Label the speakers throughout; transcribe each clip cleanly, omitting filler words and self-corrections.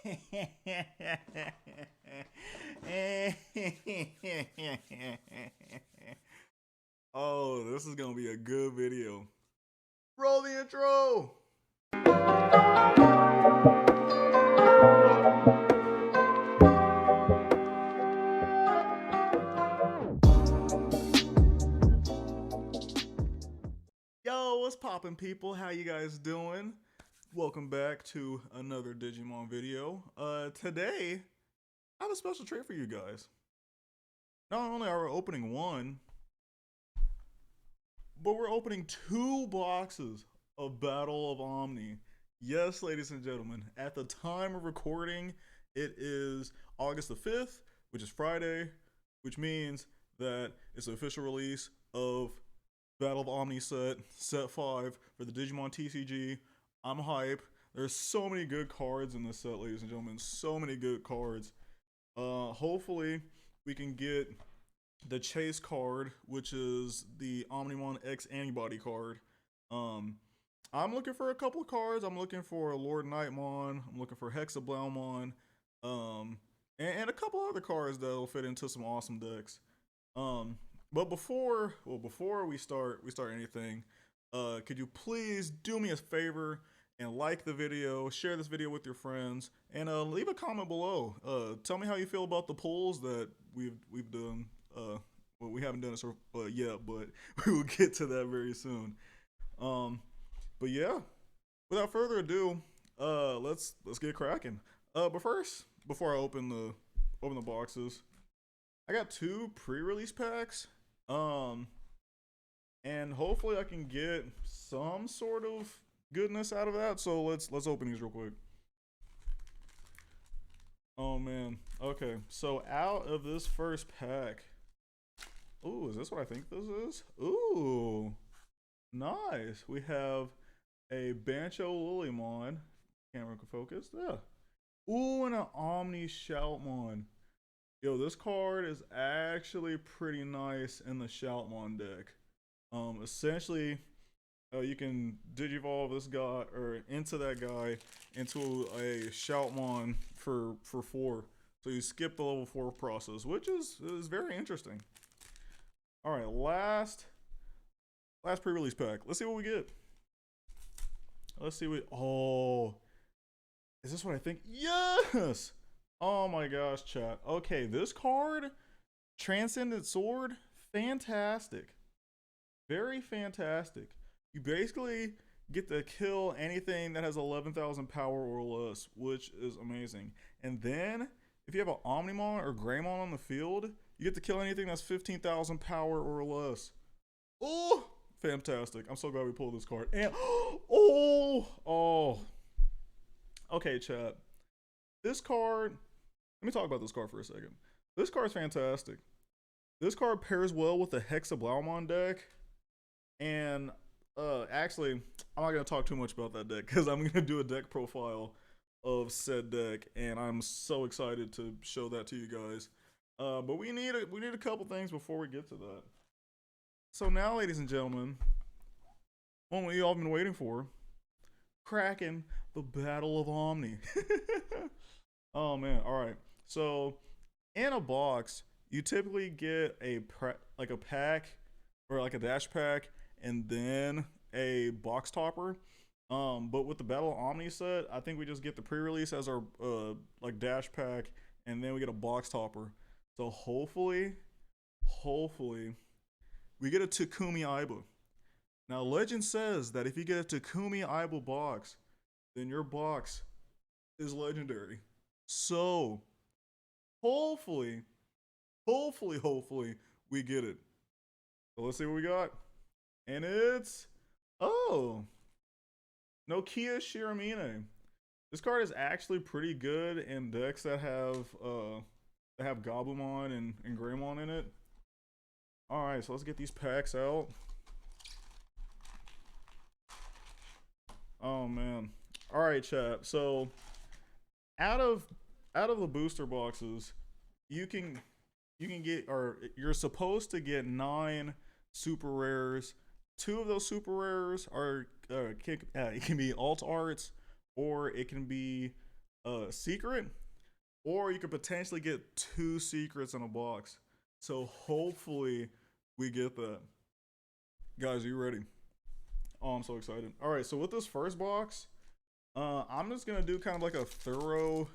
Speaker 1: Oh, this is gonna be a good video. Roll the intro! Yo, what's poppin', people? How you guys doing? Welcome back to another Digimon video. Today, I have a special treat for you guys. Not only are we opening one, but we're opening 2 boxes of Battle of Omni. Yes, ladies and gentlemen, at the time of recording, it is August the 5th, which is Friday, which means that it's the official release of Battle of Omni set 5 for the Digimon TCG. I'm hype. There's so many good cards in this set, ladies and gentlemen. So many good cards. Hopefully, we can get the Chase card, which is the Omnimon X Antibody card. I'm looking for a couple of cards. I'm looking for Lord Nightmon. I'm looking for Hexablaumon. And a couple other cards that'll fit into some awesome decks. But before we start anything, could you please do me a favor and like the video, share this video with your friends, and leave a comment below. Tell me how you feel about the polls that we've done. Well, we haven't done it yet, but we will get to that very soon. But yeah, without further ado, let's get cracking. But first, before I open the boxes, I got 2 pre-release packs. And hopefully I can get some sort of goodness out of that. So let's open these real quick. Oh man. Okay. So out of this first pack. Ooh, is this what I think this is? Ooh. Nice. We have a Bancho Lilymon. Camera can focus. Yeah. Ooh, and an Omni Shoutmon. Yo, this card is actually pretty nice in the Shoutmon deck. Essentially, you can digivolve this guy or into that guy into a Shoutmon for 4. So you skip the level 4 process, which is very interesting. All right, last pre-release pack. Let's see what we get. Let's see what. Oh, is this what I think? Yes. Oh my gosh, chat. Okay, this card, Transcended Sword, fantastic. Very fantastic. You basically get to kill anything that has 11,000 power or less, which is amazing. And then, if you have an Omnimon or Greymon on the field, you get to kill anything that's 15,000 power or less. Oh, fantastic. I'm so glad we pulled this card. And, oh. Okay, chat. This card, let me talk about this card for a second. This card's fantastic. This card pairs well with the Hexablaumon deck. And actually, I'm not going to talk too much about that deck because I'm going to do a deck profile of said deck. And I'm so excited to show that to you guys. But we need a couple things before we get to that. So now, ladies and gentlemen, what we all been waiting for, cracking the Battle of Omni. Oh man, all right. So in a box, you typically get a pack or like a dash pack and then a box topper. But with the Battle of Omni set, I think we just get the pre-release as our like dash pack, and then we get a box topper. So hopefully we get a Takumi Aiba. Now legend says that if you get a Takumi Aiba box, then your box is legendary. So hopefully we get it. So let's see what we got. And it's Nokia Shiramine. This card is actually pretty good in decks that have Gabumon and Greymon in it. Alright, so let's get these packs out. Oh man. Alright, chat. So out of the booster boxes, you can get, or you're supposed to get 9 super rares. 2 of those super rares are it can be alt arts, or it can be secret, or you could potentially get 2 secrets in a box. So hopefully we get that. Guys, are you ready? Oh, I'm so excited. All right, so with this first box, I'm just gonna do kind of like a thorough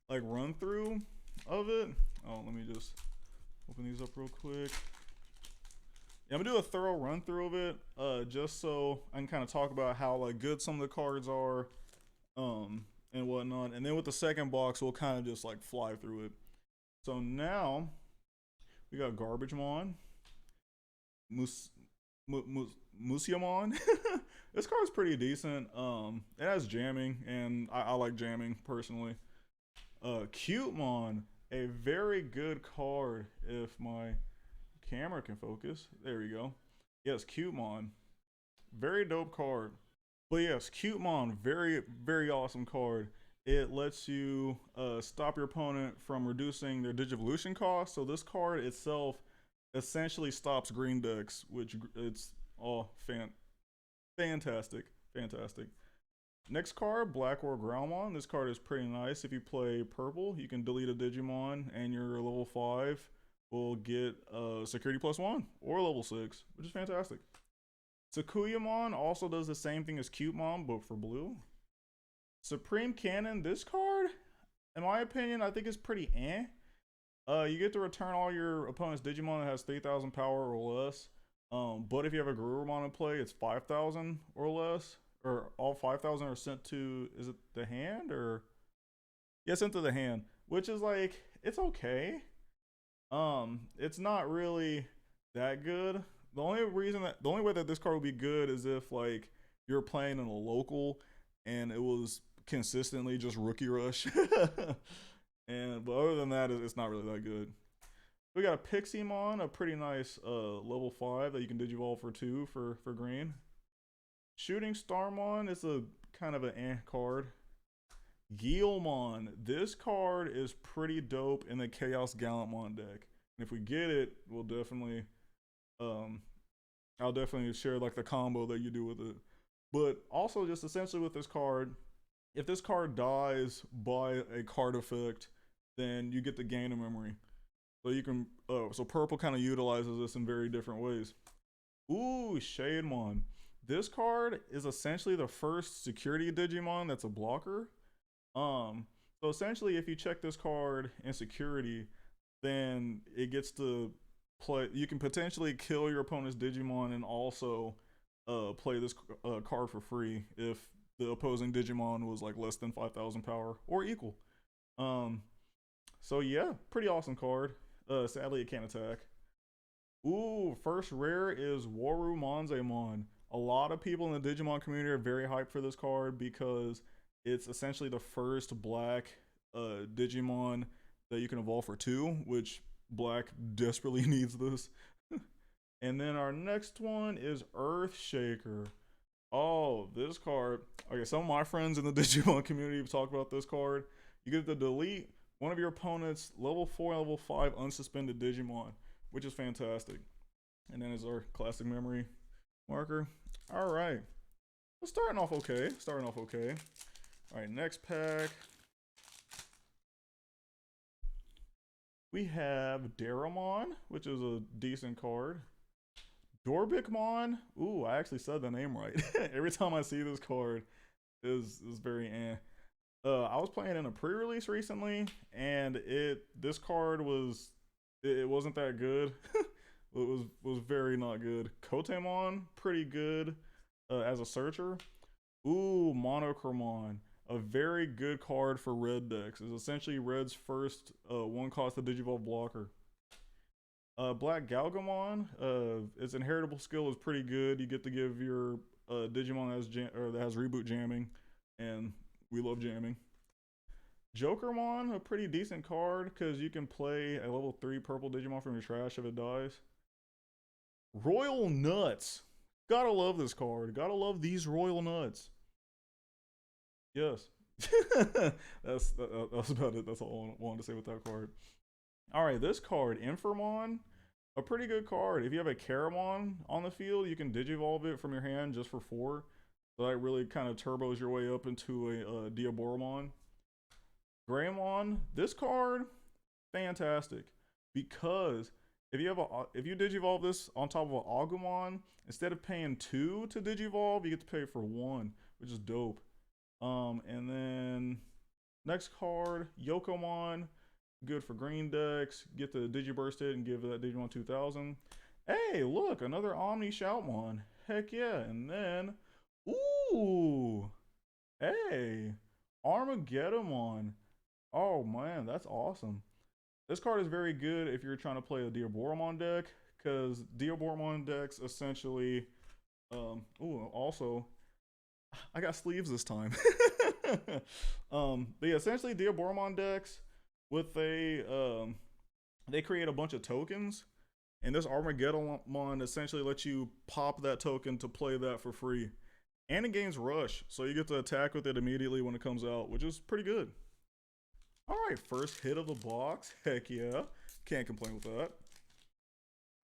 Speaker 1: like run through of it. Oh, let me just open these up real quick. Yeah, I'm gonna do a thorough run through of it, just so I can kind of talk about how like good some of the cards are, and whatnot. And then with the second box, we'll kind of just like fly through it. So now we got Garbagemon, Museum. This card's pretty decent. It has jamming, and I like jamming personally. Cutemon, a very good card if my camera can focus. There we go. Yes, Cutemon, very dope card. But yes, Cutemon, very awesome card. It lets you stop your opponent from reducing their Digivolution cost. So this card itself essentially stops green decks, which it's all fantastic. Next card, Black Garbagemon. This card is pretty nice. If you play purple, you can delete a Digimon, and your level 5 will get security +1 or level 6, which is fantastic. Takuyamon also does the same thing as Cutemon, but for blue. Supreme Cannon, this card, in my opinion, I think is pretty eh. You get to return all your opponent's Digimon that has 3,000 power or less. But if you have a Garurumon in play, it's 5,000 or less. Or all 5,000 are sent to, is it the hand? Or yeah, sent to the hand. Which is like, it's okay. It's not really that good. The only way that this card would be good is if like you're playing in a local and it was consistently just Rookie Rush. But other than that, it's not really that good. We got a Pixiemon, a pretty nice level 5 that you can Digivolve for 2 for green. Shooting Starmon is a kind of an eh card. Guilmon, this card is pretty dope in the Chaos Gallantmon deck. And if we get it, we'll definitely I'll definitely share like the combo that you do with it. But also just essentially with this card, if this card dies by a card effect, then you get the gain of memory. So you can so purple kind of utilizes this in very different ways. Ooh, Shademon. This card is essentially the first security Digimon that's a blocker. So essentially if you check this card in security, then it gets to play, you can potentially kill your opponent's Digimon and also play this card for free if the opposing Digimon was like less than 5,000 power or equal. So yeah, pretty awesome card. Sadly it can't attack. Ooh, first rare is Waru Manzaimon. A lot of people in the Digimon community are very hyped for this card because it's essentially the first black Digimon that you can evolve for 2, which black desperately needs this. And then our next one is Earthshaker. Oh, this card. Okay, some of my friends in the Digimon community have talked about this card. You get to delete one of your opponent's level 4 and level 5 unsuspended Digimon, which is fantastic. And then is our classic memory marker. All right. Well, starting off okay. All right, next pack. We have Daramon, which is a decent card. Garbagemon. Ooh, I actually said the name right. Every time I see this card, is very eh. I was playing in a pre-release recently, and this card was it wasn't that good. It was very not good. Kotemon, pretty good as a searcher. Ooh, Monochромon, a very good card for red decks. It's essentially red's first 1-cost to Digivolve blocker. Black Galgamon, its inheritable skill is pretty good. You get to give your Digimon that has reboot jamming, and we love jamming. Jokermon, a pretty decent card because you can play a level 3 purple Digimon from your trash if it dies. Royal Nuts. Gotta love this card. Gotta love these Royal Nuts. Yes. That's about it. That's all I wanted to say with that card. Alright, this card, Inframon, a pretty good card. If you have a Koromon on the field, you can Digivolve it from your hand just for 4. So that really kind of turbos your way up into a Diaboromon. Greymon, this card, fantastic. Because if you digivolve this on top of an Argomon, instead of paying 2 to digivolve, you get to pay for 1, which is dope. And then next card, Yokomon, good for green decks. Get the Digiburst it and give that Digimon 2000. Hey, look, another Omni Shoutmon. Heck yeah. And then, ooh, hey, Armageddon. Oh man, that's awesome. This card is very good if you're trying to play a Diaboromon deck, because Diaboromon decks essentially, ooh, also, I got sleeves this time. But yeah, essentially Diaboromon decks with they create a bunch of tokens, and this Armageddon essentially lets you pop that token to play that for free. And it gains rush, so you get to attack with it immediately when it comes out, which is pretty good. Alright, first hit of the box. Heck yeah. Can't complain with that.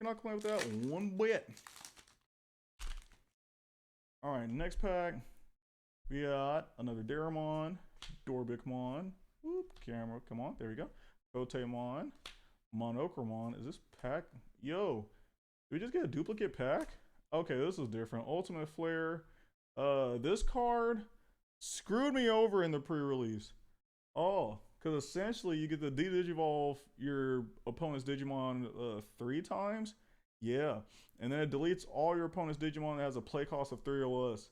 Speaker 1: Cannot complain with that one bit. Alright, next pack. We got another Daramon, Garbagemon. Whoop, camera, come on, there we go. Kotemon, Monokromon. Is this pack? Yo, did we just get a duplicate pack? Okay, this is different. Ultimate Flare. This card screwed me over in the pre-release. Oh, because essentially you get to de-digivolve your opponent's Digimon 3 times. Yeah, and then it deletes all your opponent's Digimon that has a play cost of 3 or less.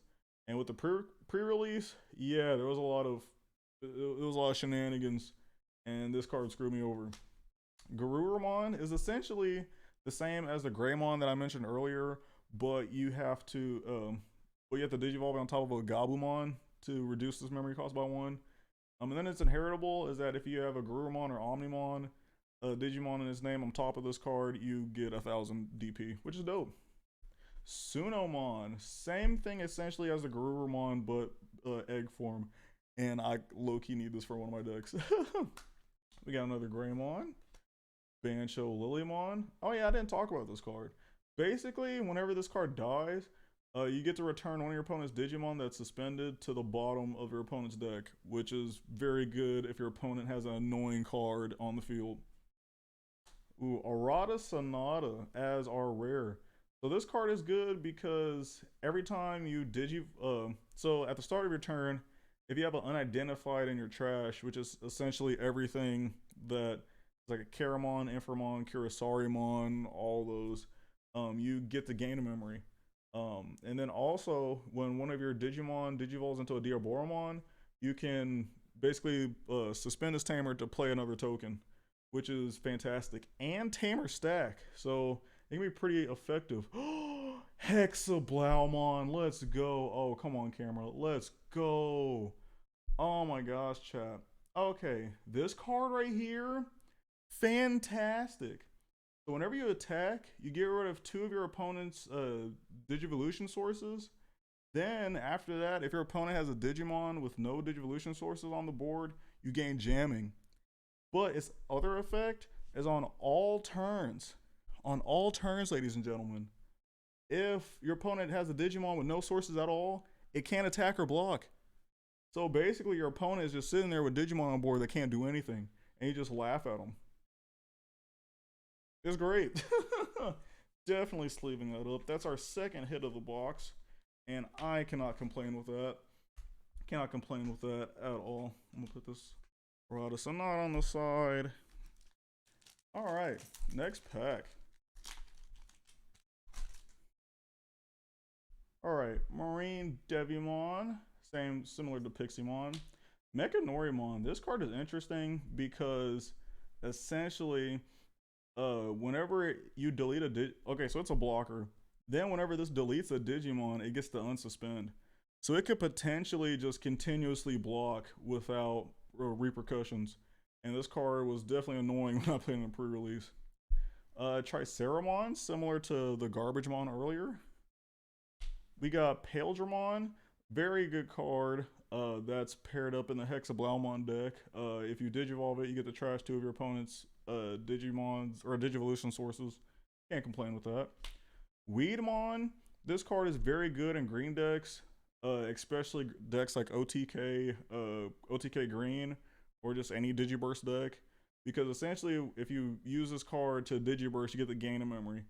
Speaker 1: And with the pre-release, yeah, there was a lot of shenanigans, and this card screwed me over. Garurumon is essentially the same as the Greymon that I mentioned earlier, but you have to digivolve it on top of a Gabumon to reduce this memory cost by 1. And then it's inheritable is that if you have a Garurumon or Omnimon, Digimon in its name on top of this card, you get 1000 DP, which is dope. Sunomon, same thing essentially as the Garurumon, but egg form. And I low-key need this for one of my decks. We got another Greymon, Bancho Lilymon. Oh yeah, I didn't talk about this card. Basically, whenever this card dies, you get to return one of your opponent's Digimon that's suspended to the bottom of your opponent's deck, which is very good if your opponent has an annoying card on the field. Ooh, Arata Sonata as our rare. So this card is good because every time you so at the start of your turn, if you have an unidentified in your trash, which is essentially everything that is like a Koromon, Inframon, Kurisarimon, all those, you get to gain a memory. And then also when one of your Digimon digivolves into a Diaboromon, you can basically suspend this tamer to play another token, which is fantastic. And tamer stack, so it can be pretty effective. Hexablaumon, let's go. Oh, come on, camera. Let's go. Oh my gosh, chat. Okay, this card right here, fantastic. So whenever you attack, you get rid of 2 of your opponent's Digivolution sources. Then after that, if your opponent has a Digimon with no Digivolution sources on the board, you gain jamming. But its other effect is on all turns. On all turns, ladies and gentlemen. If your opponent has a Digimon with no sources at all, it can't attack or block. So basically your opponent is just sitting there with Digimon on board that can't do anything, and you just laugh at them. It's great. Definitely sleeving that up. That's our second hit of the box, and I cannot complain with that. Cannot complain with that at all. I'm gonna put this Arata Sonata on the side. All right, next pack. All right, Marine Devimon, similar to Piximon. Mechanorimon, this card is interesting because essentially, whenever you delete okay, so it's a blocker. Then whenever this deletes a Digimon, it gets to unsuspend. So it could potentially just continuously block without repercussions. And this card was definitely annoying when I played in the pre-release. Triceramon, similar to the Garbagemon earlier. We got Palgerman, very good card. That's paired up in the Hexablaumon deck. If you digivolve it, you get to trash 2 of your opponent's Digimons or Digivolution sources. Can't complain with that. Weedmon, this card is very good in green decks, especially decks like OTK, OTK Green, or just any Digiburst deck, because essentially if you use this card to Digiburst, you get the gain of memory.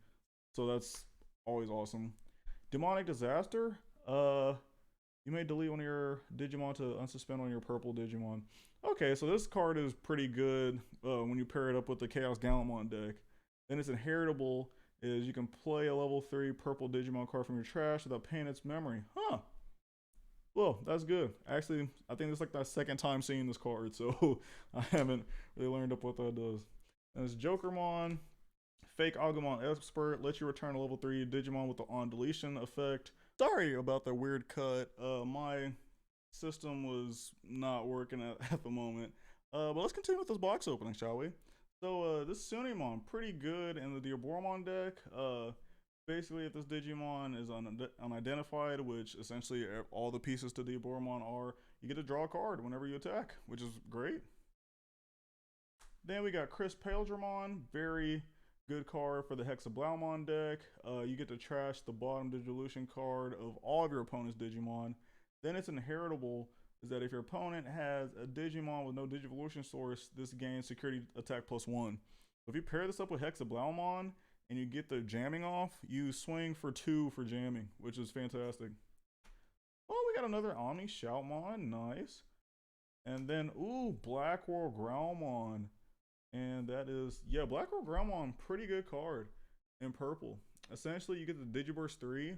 Speaker 1: So that's always awesome. Demonic Disaster. You may delete one of your Digimon to unsuspend one of your purple Digimon. Okay, so this card is pretty good when you pair it up with the Chaos Gallantmon deck. Then its inheritable is you can play a level 3 purple Digimon card from your trash without paying its memory. Huh. Well, that's good. Actually, I think it's like my second time seeing this card, so I haven't really learned up what that does. And it's Jokermon. Fake Argomon Expert lets you return a level 3 Digimon with the on deletion effect. Sorry about the weird cut. My system was not working at the moment. But let's continue with this box opening, shall we? So this Sunimon, pretty good in the Diaboromon deck. Basically, if this Digimon is unidentified, which essentially all the pieces to Diaboromon are, you get to draw a card whenever you attack, which is great. Then we got Chris Palgerman, very good card for the Hexablaumon deck. You get to trash the bottom Digivolution card of all of your opponent's Digimon. Then its inheritable is that if your opponent has a Digimon with no Digivolution source, this gains security attack +1. So if you pair this up with Hexablaumon and you get the jamming off, you swing for 2 for jamming, which is fantastic. Oh, we got another Omni Shoutmon, nice. And then, ooh, Blackwall Growlmon. And that is, yeah, Blackwall Growlmon, pretty good card in purple. Essentially, you get the Digiburst 3.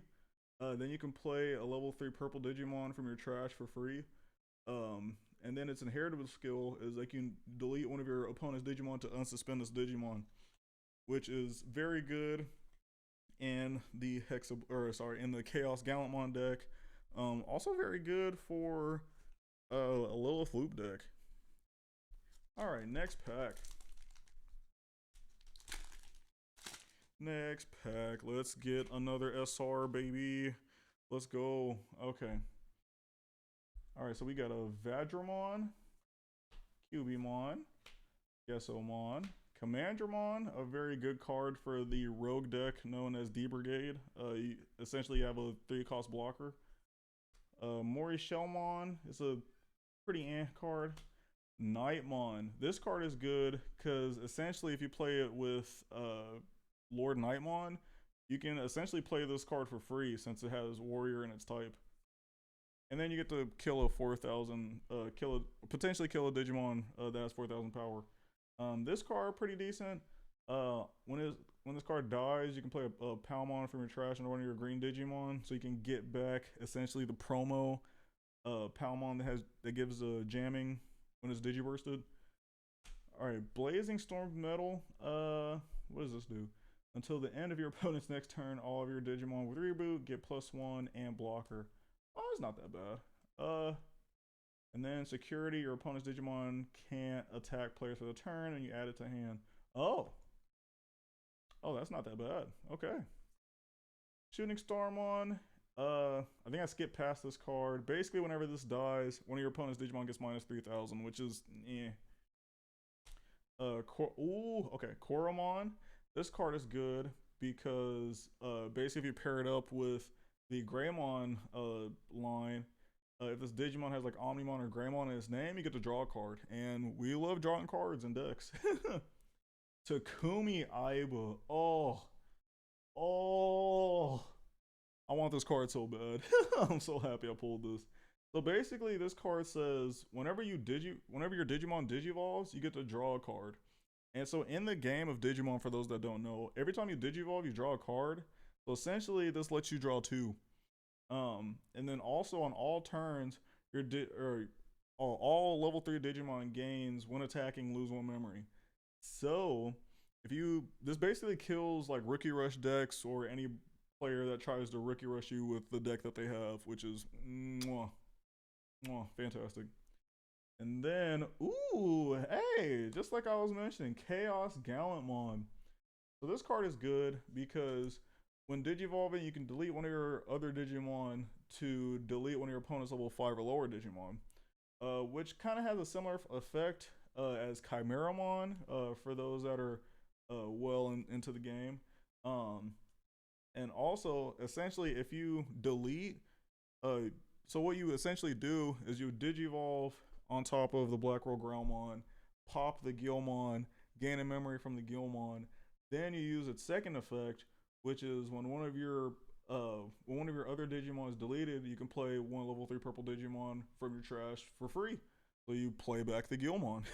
Speaker 1: Then you can play a level 3 purple Digimon from your trash for free. And then its inheritable skill is like you can delete one of your opponent's Digimon to unsuspend this Digimon, which is very good in the in the Chaos Gallantmon deck. Also very good for a Lilith Loop deck. All right, next pack. Next pack. Let's get another SR, baby. Let's go. Okay. All right, so we got a Vadramon, Cubimon, Gesomon, Commandramon, a very good card for the rogue deck known as D Brigade. Essentially, you have a 3-cost blocker. Mori Shellmon is a pretty card. Nightmon. This card is good because essentially, if you play it with Lord Nightmon, you can essentially play this card for free since it has Warrior in its type. And then you get to kill a 4,000, potentially kill a Digimon that has 4,000 power. This card pretty decent. When this card dies, you can play a Palmon from your trash into one of your green Digimon, so you can get back essentially the promo Palmon that gives a jamming when it's Digibursted. All right, Blazing Storm Metal. What does this do? Until the end of your opponent's next turn, all of your Digimon with reboot get +1 and blocker. Oh, it's not that bad. And then security, your opponent's Digimon can't attack players for the turn, and you add it to hand. Oh, that's not that bad. Okay. Shooting Starmon. I think I skipped past this card. Basically, whenever this dies, one of your opponent's Digimon gets -3,000, which is okay. Koromon. This card is good because basically if you pair it up with the Greymon line, if this Digimon has like Omnimon or Greymon in its name, you get to draw a card. And we love drawing cards in decks. Takumi Aiba. Oh. I want this card so bad. I'm so happy I pulled this. So basically this card says whenever your Digimon digivolves, you get to draw a card. And so in the game of Digimon, for those that don't know, every time you digivolve, you draw a card. So essentially this lets you draw 2. And then also on all turns, all level 3 Digimon gains when attacking lose 1 memory. So this basically kills like Rookie Rush decks or any player that tries to Rookie Rush you with the deck that they have, which is fantastic. And then, ooh, hey, just like I was mentioning, Chaos Gallantmon. So this card is good because when digivolving, you can delete one of your other Digimon to delete one of your opponent's level 5 or lower Digimon, which kind of has a similar effect as Chimeramon for those that are well into the game. And also, essentially, if you delete, so what you essentially do is you digivolve on top of the Black Roll Growlmon, pop the Guilmon, gain a memory from the Guilmon. Then you use its second effect, which is when one of your other Digimon is deleted, you can play one level 3 purple Digimon from your trash for free. So you play back the Guilmon.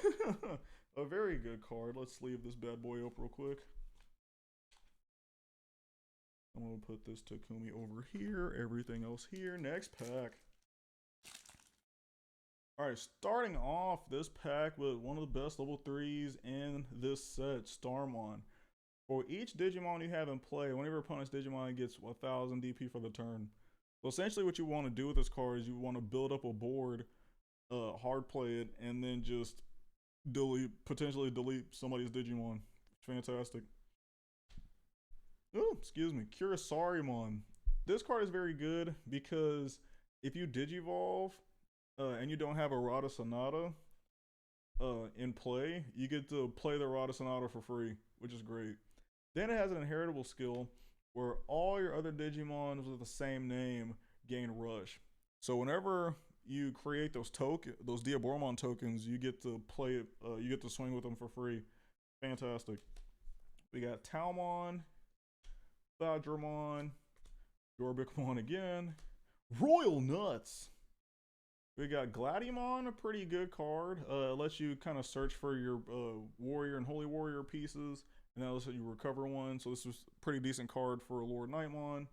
Speaker 1: A very good card. Let's sleeve this bad boy up real quick. I'm gonna put this Takumi over here, everything else here. Next pack. Alright, starting off this pack with one of the best level 3s in this set, Starmon. For each Digimon you have in play, one of your opponent's Digimon gets 1000 DP for the turn. So essentially what you want to do with this card is you want to build up a board, hard play it, and then just potentially delete somebody's Digimon. Fantastic. Oh, excuse me, Kurisarimon. This card is very good because if you Digivolve and you don't have a Rada Sonata in play, you get to play the Rada Sonata for free, which is great. Then it has an inheritable skill where all your other Digimons with the same name gain Rush. So whenever you create those Diaboromon tokens, you get to play it. You get to swing with them for free. Fantastic. We got Talmon, Daramon, Garbagemon again, Royal Nuts. We got Gladiamon, a pretty good card. It lets you kind of search for your warrior and holy warrior pieces, and that lets you recover one. So this was a pretty decent card for Lord Nightmon.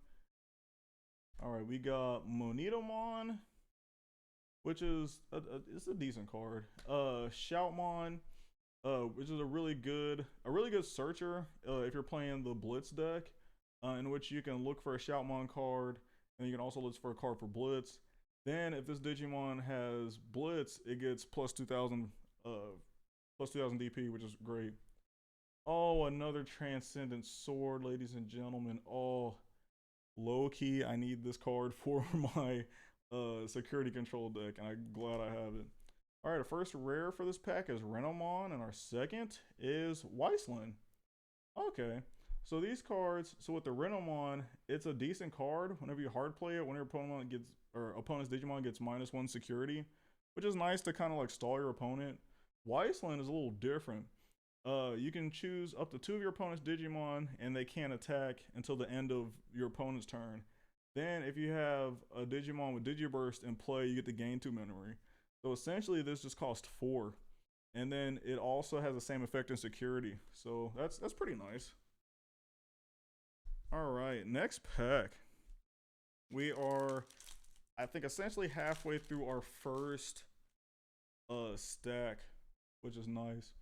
Speaker 1: All right, we got Monitomon, which is it's a decent card. Shoutmon, which is a really good searcher if you're playing the Blitz deck, in which you can look for a Shoutmon card, and you can also look for a card for Blitz. Then if this Digimon has Blitz, it gets plus 2000 DP, which is great. Oh, another Transcendent Sword, ladies and gentlemen. Oh, low-key, I need this card for my security control deck, and I'm glad I have it. All right, our first rare for this pack is Renamon, and our second is Weisslin. Okay, so these cards, so with the Renamon, it's a decent card. Whenever you hard play it, whenever opponent's Digimon gets -1 security, which is nice to kind of like stall your opponent. Weisslin is a little different. You can choose up to 2 of your opponent's Digimon, and they can't attack until the end of your opponent's turn. Then if you have a Digimon with Digiburst in play, you get to gain 2 memory. So essentially this just costs 4. And then it also has the same effect in security. So that's pretty nice. All right, next pack. We are, I think, essentially halfway through our first stack, which is nice.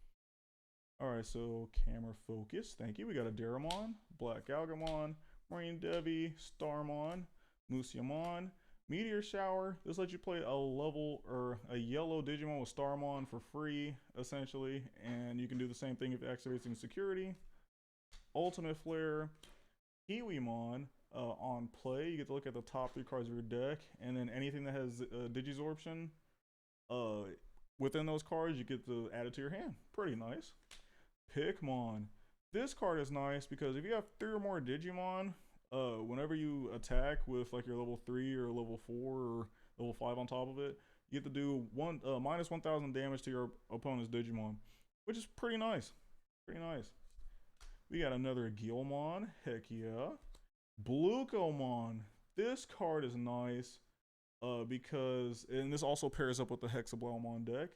Speaker 1: All right, so camera focus. Thank you. We got a Daramon, Black Algamon, Marine Devi, Starmon, Museumon, Meteor Shower. This lets you play a yellow Digimon with Starmon for free, essentially, and you can do the same thing if it activates in security. Ultimate Flare, Kiwimon. On play, you get to look at the top 3 cards of your deck, and then anything that has Digisorption within those cards, you get to add it to your hand. Pretty nice. Pikmon. This card is nice because if you have 3 or more Digimon, whenever you attack with like your level 3 or level 4 or level 5 on top of it, you get to do minus 1000 damage to your opponent's Digimon, which is pretty nice. Pretty nice. We got another Guilmon. Heck yeah. Blucomon. This card is nice because, and this also pairs up with the Hexablaumon deck.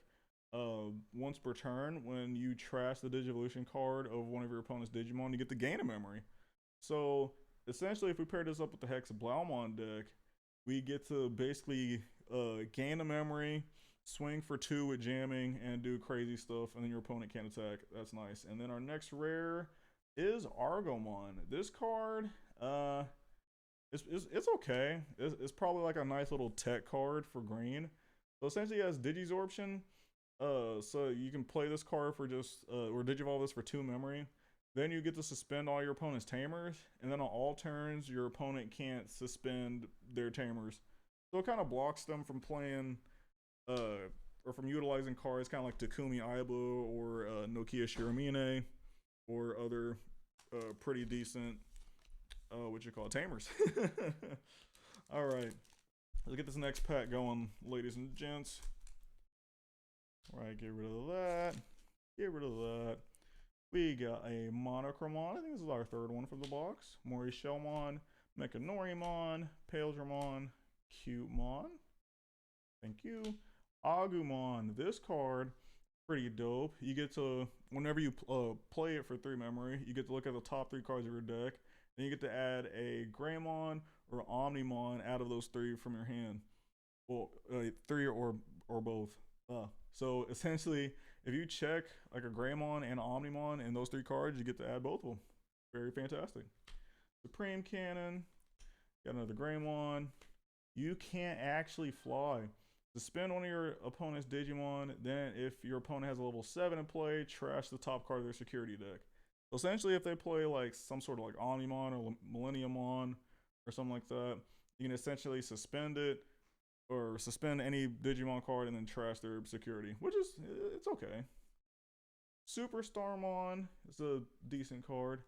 Speaker 1: Once per turn, when you trash the Digivolution card of one of your opponent's Digimon, you get to gain a memory. So essentially, if we pair this up with the Hexablaumon deck, we get to basically gain a memory, swing for 2 with jamming, and do crazy stuff, and then your opponent can't attack. That's nice. And then our next rare is Argomon. This card, it's okay. It's probably like a nice little tech card for green. So essentially it has Digisorption. So you can play this card for just, or Digivolve this for 2 memory. Then you get to suspend all your opponent's Tamers. And then on all turns, your opponent can't suspend their Tamers. So it kind of blocks them from playing, or from utilizing cards kind of like Takumi Aiba or Nokia Shiramine or other pretty decent, Tamers. All right, let's get this next pack going, ladies and gents. Right, get rid of that. Get rid of that. We got a Monochromon. I think this is our third one from the box. Morishelmon, Mechanorimon, Palgerman, Cutemon. Thank you. Agumon. This card, pretty dope. You get to, whenever you play it for 3 memory, you get to look at the top 3 cards of your deck. Then you get to add a Greymon or Omnimon out of those 3 from your hand. Well, 3 or both. So essentially, if you check like a Greymon and an Omnimon in those 3 cards, you get to add both of them. Very fantastic. Supreme Cannon. Got another Greymon. You can't actually fly. Suspend one of your opponent's Digimon. Then if your opponent has a level 7 in play, trash the top card of their security deck. So essentially, if they play like some sort of like Omnimon or Millenniumon or something like that, you can essentially suspend it or suspend any Digimon card and then trash their security, which is, it's okay. Superstarmon is a decent card.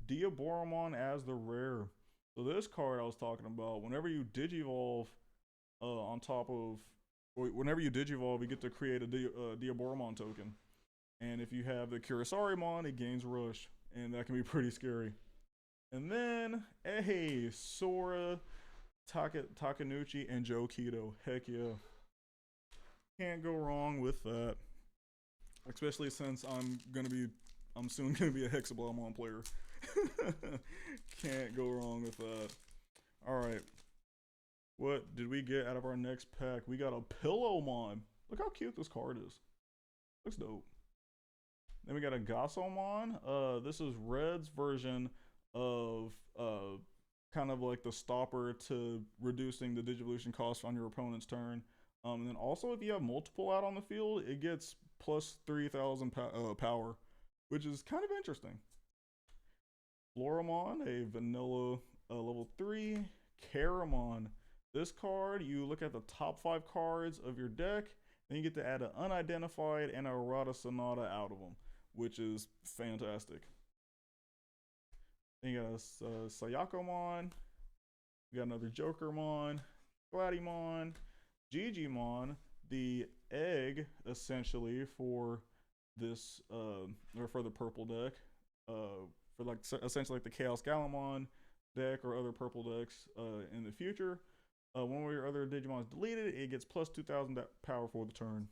Speaker 1: Diaboromon as the rare. So this card I was talking about, whenever you Digivolve on top of, whenever you Digivolve, you get to create a Diaboromon token. And if you have the Kurisarimon, it gains Rush, and that can be pretty scary. And then, hey, Sora, Takenuchi, and Joe Keto. Heck yeah. Can't go wrong with that. Especially since I'm soon gonna be a Hexablomon player. Can't go wrong with that. Alright. What did we get out of our next pack? We got a Pillowmon. Look how cute this card is. Looks dope. Then we got a Gasomon. This is Red's version of kind of like the stopper to reducing the Digivolution cost on your opponent's turn. And then also, if you have multiple out on the field, it gets plus 3,000 power, which is kind of interesting. Floramon, a vanilla level 3. Koromon. This card, you look at the top 5 cards of your deck, and you get to add an unidentified and a Rata Sonata out of them, which is fantastic. Then you got a Sayakomon. We got another Jokermon, Gladdymon, Gigimon, the egg essentially for this or for the purple deck, for like essentially like the Chaos Gallantmon deck or other purple decks in the future. One of your other Digimon is deleted, it gets plus 2,000 power for the turn.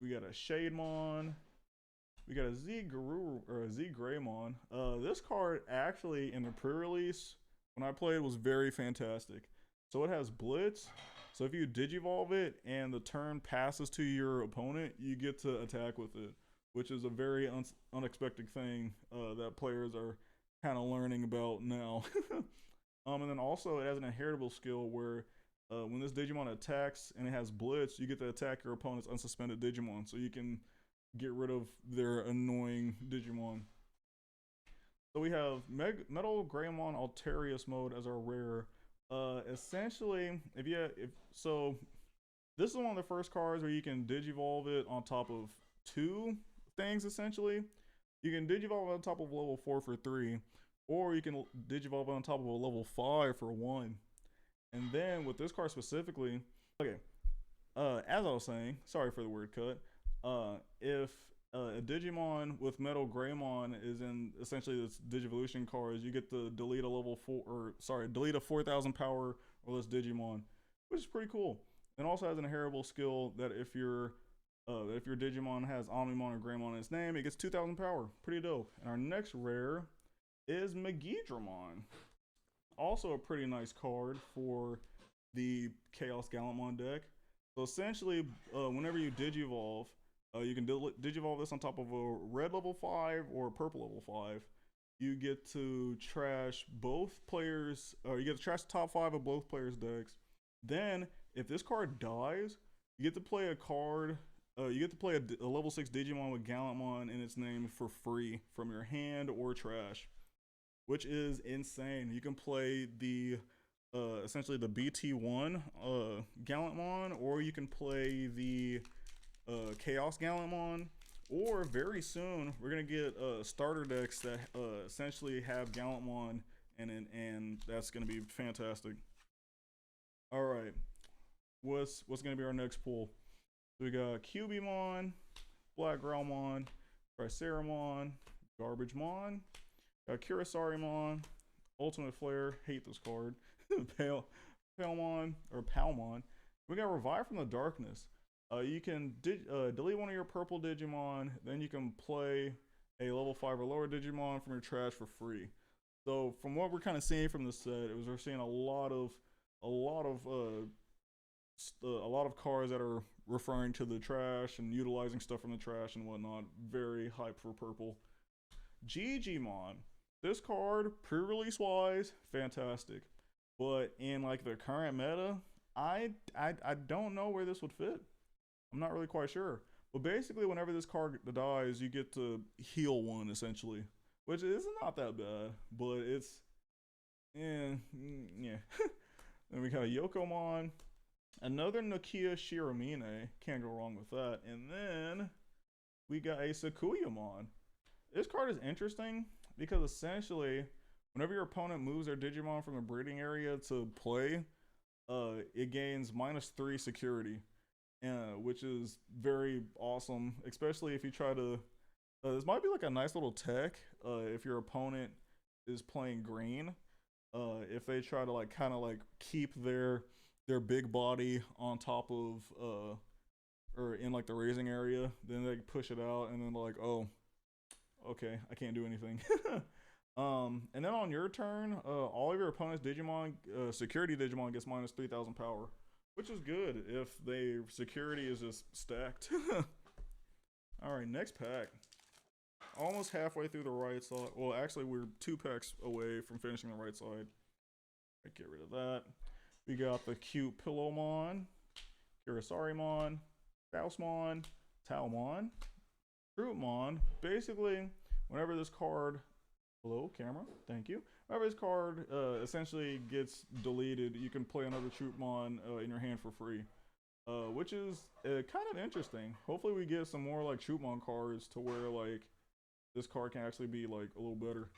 Speaker 1: We got a Shademon. We got a Z-Greymon. This card actually in the pre-release when I played was very fantastic. So it has Blitz. So if you Digivolve it and the turn passes to your opponent, you get to attack with it, which is a very unexpected thing that players are kind of learning about now. And then also it has an inheritable skill where when this Digimon attacks and it has Blitz, you get to attack your opponent's unsuspended Digimon. So you can get rid of their annoying Digimon. So we have Metal Greymon Alterius mode as our rare. Essentially, so this is one of the first cards where you can Digivolve it on top of 2 things essentially. You can Digivolve it on top of level 4 for 3, or you can Digivolve it on top of a level 5 for 1. And then with this card specifically, okay, as I was saying, sorry for the word cut. If a Digimon with Metal Greymon is in essentially this Digivolution cards, you get to delete delete a 4,000 power or less Digimon, which is pretty cool. And also has an inheritable skill that if your Digimon has Omnimon or Greymon in its name, it gets 2,000 power. Pretty dope. And our next rare is Megidramon. Also a pretty nice card for the Chaos Gallantmon deck. So essentially, whenever you Digivolve, you can Digivolve this on top of a red level 5 or a purple level 5. You get to trash both players, or you get to trash the top 5 of both players' decks. Then, if this card dies, you get to play a card, you get to play a level 6 Digimon with Gallantmon in its name for free from your hand or trash, which is insane. You can play the essentially the BT1 Gallantmon, or you can play the Chaos Gallantmon, or very soon we're gonna get starter decks that essentially have Gallantmon and that's gonna be fantastic. All right, what's gonna be our next pull? So we got Cubimon, Black Growlmon, Triceramon, Garbagemon, Kurisarimon, Ultimate Flare, hate this card, Palmon. We got Revive from the Darkness. You can delete one of your purple Digimon, then you can play a level 5 or lower Digimon from your trash for free. So from what we're kind of seeing from this set, we're seeing a lot of cards that are referring to the trash and utilizing stuff from the trash and whatnot. Very hype for purple. Gigimon. This card, pre-release wise, fantastic. But in like the current meta, I don't know where this would fit. I'm not really quite sure. But basically, whenever this card dies, you get to heal one, essentially. Which is not that bad, but it's... yeah. Then we got a Yokomon. Another Nokia Shiramine. Can't go wrong with that. And then we got a Sakuyamon. This card is interesting because essentially, whenever your opponent moves their Digimon from the breeding area to play, it gains -3 security. Which is very awesome, especially if you try to... this might be like a nice little tech if your opponent is playing green. If they try to like kind of like keep their big body on top of or in like the raising area, then they push it out and then like, oh, okay, I can't do anything. And then on your turn, all of your opponent's Digimon, security Digimon gets -3000 power, which is good if their security is just stacked. Alright, next pack. Almost halfway through the right side. Well, actually, we're 2 packs away from finishing the right side. Get rid of that. We got the cute Pillowmon, Kurisarimon, Faustmon, Talmon, Fruitmon. Basically, whenever this card... Hello, camera. Thank you. Whenever this card essentially gets deleted, you can play another Troopmon in your hand for free, which is kind of interesting. Hopefully, we get some more like Troopmon cards to where like this card can actually be like a little better.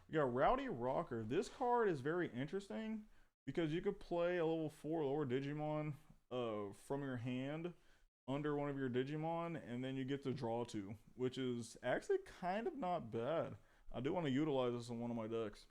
Speaker 1: We got Rowdy Rocker. This card is very interesting because you could play a level 4 lower Digimon from your hand under one of your Digimon, and then you get to draw 2, which is actually kind of not bad. I do want to utilize this in one of my decks.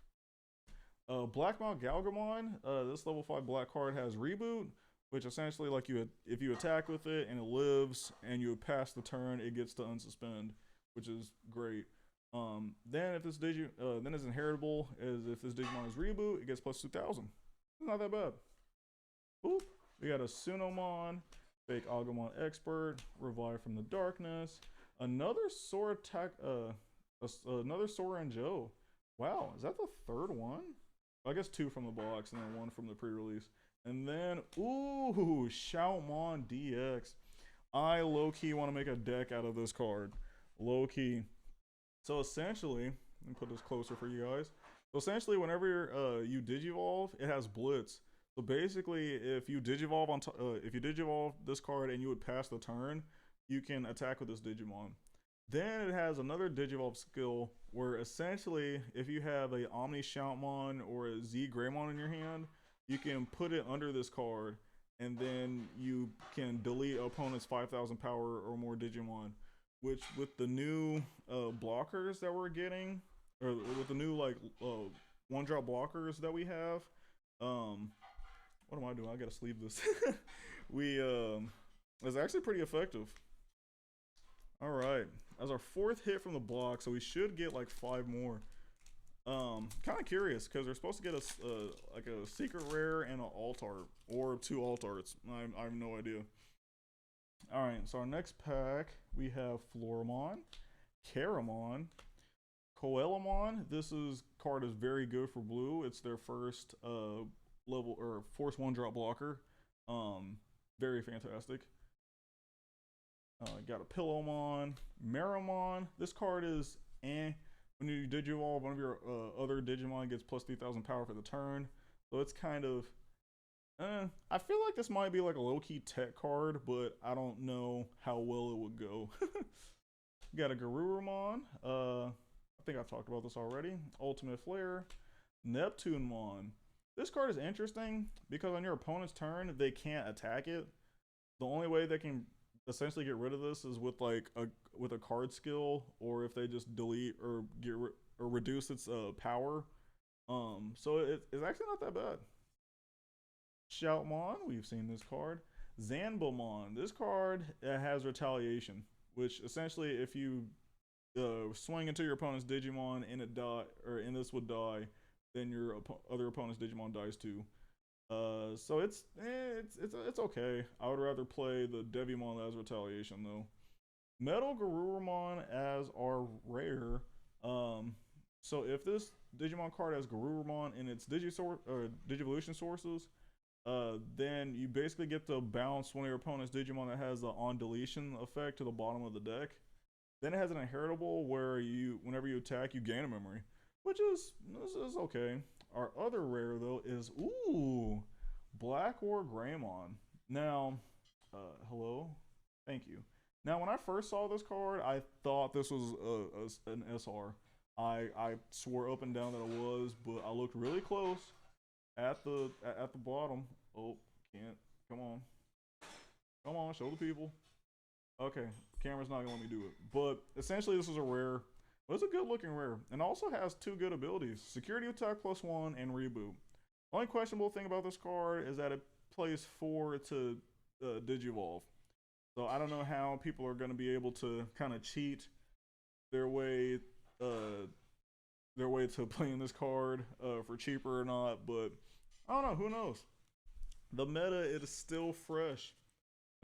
Speaker 1: Blackmouth Galgamon. This level 5 black card has Reboot, which essentially, like if you attack with it and it lives and you pass the turn, it gets to unsuspend, which is great. Then if this then it's inheritable as if this Digimon is Reboot, it gets plus 2000. It's not that bad. Oop. We got a Sunomon, Fake Argomon Expert, Revive from the Darkness, another Sora attack. Another Sora and Joe. Wow, is that the 3rd one? I guess 2 from the box and then 1 from the pre-release. And then, ooh, Shoutmon DX. I low-key want to make a deck out of this card. Low-key. So essentially, let me put this closer for you guys. So essentially, whenever you Digivolve, it has Blitz. So basically, if you Digivolve this card and you would pass the turn, you can attack with this Digimon. Then it has another Digivolve skill where essentially if you have a Omni Shoutmon or a Z Greymon in your hand, you can put it under this card and then you can delete opponent's 5000 power or more Digimon, which with the new blockers that we're getting, or with the new like 1-drop blockers that we have, what am I doing? I gotta sleeve this. It's actually pretty effective. All right, as our 4th hit from the block, so we should get like 5 more. Kind of curious because they're supposed to get us like a secret rare and an alt art or 2 alt arts. I have no idea. All right, so our next pack we have Floramon, Koromon, Coelamon. This card is very good for blue. It's their first level or force 1-drop blocker. Very fantastic. Got a Pillowmon, Meramon. This card is when you Digivolve, one of your other Digimon gets plus 3000 power for the turn. So it's kind of, I feel like this might be like a low-key tech card, but I don't know how well it would go. Got a Garurumon. I think I've talked about this already. Ultimate Flare, Neptunemon. This card is interesting because on your opponent's turn, they can't attack it. The only way they can essentially get rid of this is with like a card skill, or if they just delete or or reduce its power. So it's actually not that bad. Shoutmon, we've seen this card. Zambomon, this card has retaliation, which essentially if you swing into your opponent's Digimon and it die, or and this would die, then your other opponent's Digimon dies too. So it's okay. I would rather play the Devimon that has retaliation though. Metal Garurumon as our rare. So if this Digimon card has Garurumon in its Digivolution sources, then you basically get to bounce one of your opponent's Digimon that has the on deletion effect to the bottom of the deck. Then it has an inheritable where whenever you attack, you gain a memory, which is okay. Our other rare though is Black War Greymon. Now, hello, thank you. Now, when I first saw this card, I thought this was an SR. I swore up and down that it was, but I looked really close at the bottom. Oh, can't. Come on, show the people. Okay, camera's not gonna let me do it. But essentially, this is a rare. But it's a good looking rare, and also has two good abilities: Security Attack +1 and Reboot. The only questionable thing about this card is that it plays 4 to Digivolve. So I don't know how people are going to be able to kind of cheat their way to playing this card for cheaper or not, but I don't know. Who knows? The meta is still fresh.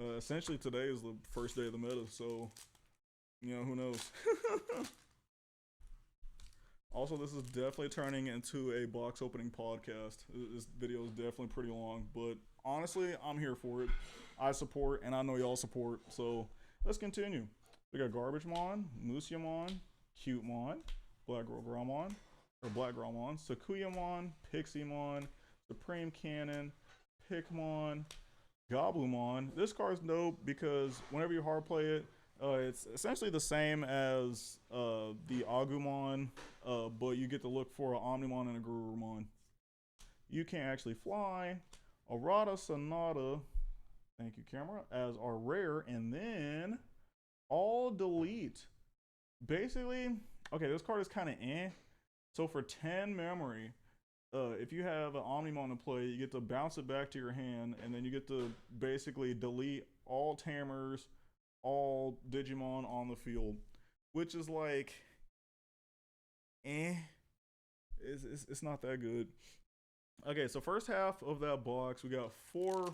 Speaker 1: Essentially, today is the first day of the meta, so who knows. Also, this is definitely turning into a box opening podcast. This video is definitely pretty long, but honestly, I'm here for it. I support, and I know y'all support, so let's continue. We got Garbagemon, Museum, Cutemon, Black Ramon, Sakuyamon, Pixiemon, Supreme Cannon, Pikmon, Goblimon. This card's dope because whenever you hard play it, it's essentially the same as the Argomon, but you get to look for an Omnimon and a Garurumon. You can't actually fly. Arata Sonata, thank you, camera, as our rare, and then all delete. Basically, okay, this card is kind of eh. So for 10 memory, if you have an Omnimon in play, you get to bounce it back to your hand, and then you get to basically delete all Tamers, all Digimon on the field, which is like, it's not that good. Okay, so first half of that box, we got four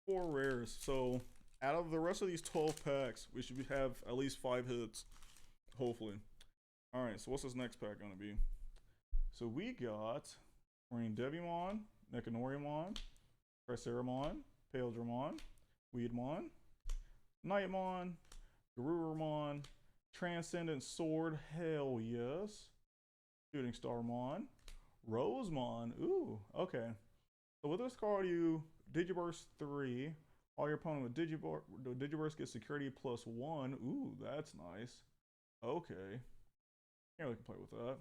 Speaker 1: rares. So out of the rest of these 12 packs, we should have at least 5 hits, hopefully. All right, so what's this next pack gonna be? So we got Devimon, Nekanorimon, Triceramon, Palgerman, Weedmon, Nightmon, Garurumon, Transcended Sword, hell yes, Shooting Starmon, Rosemon, ooh, okay. So with this card, you Digiburst 3, all your opponent with Digiburst gets security +1, ooh, that's nice. Okay, can't really complain with that.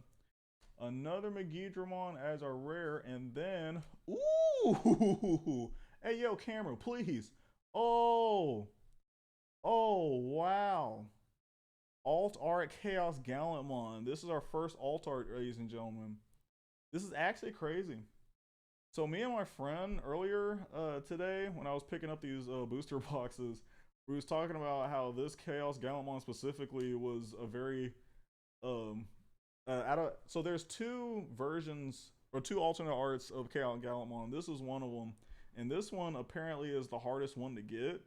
Speaker 1: Another Megidramon as our rare, and then, ooh, hey yo, camera, please. Oh, wow. Alt Art Chaos Gallantmon. This is our first alt art, ladies and gentlemen. This is actually crazy. So me and my friend earlier today, when I was picking up these booster boxes, we was talking about how this Chaos Gallantmon specifically was a very so there's 2 versions or 2 alternate arts of Chaos Gallantmon. This is one of them, and this one apparently is the hardest one to get.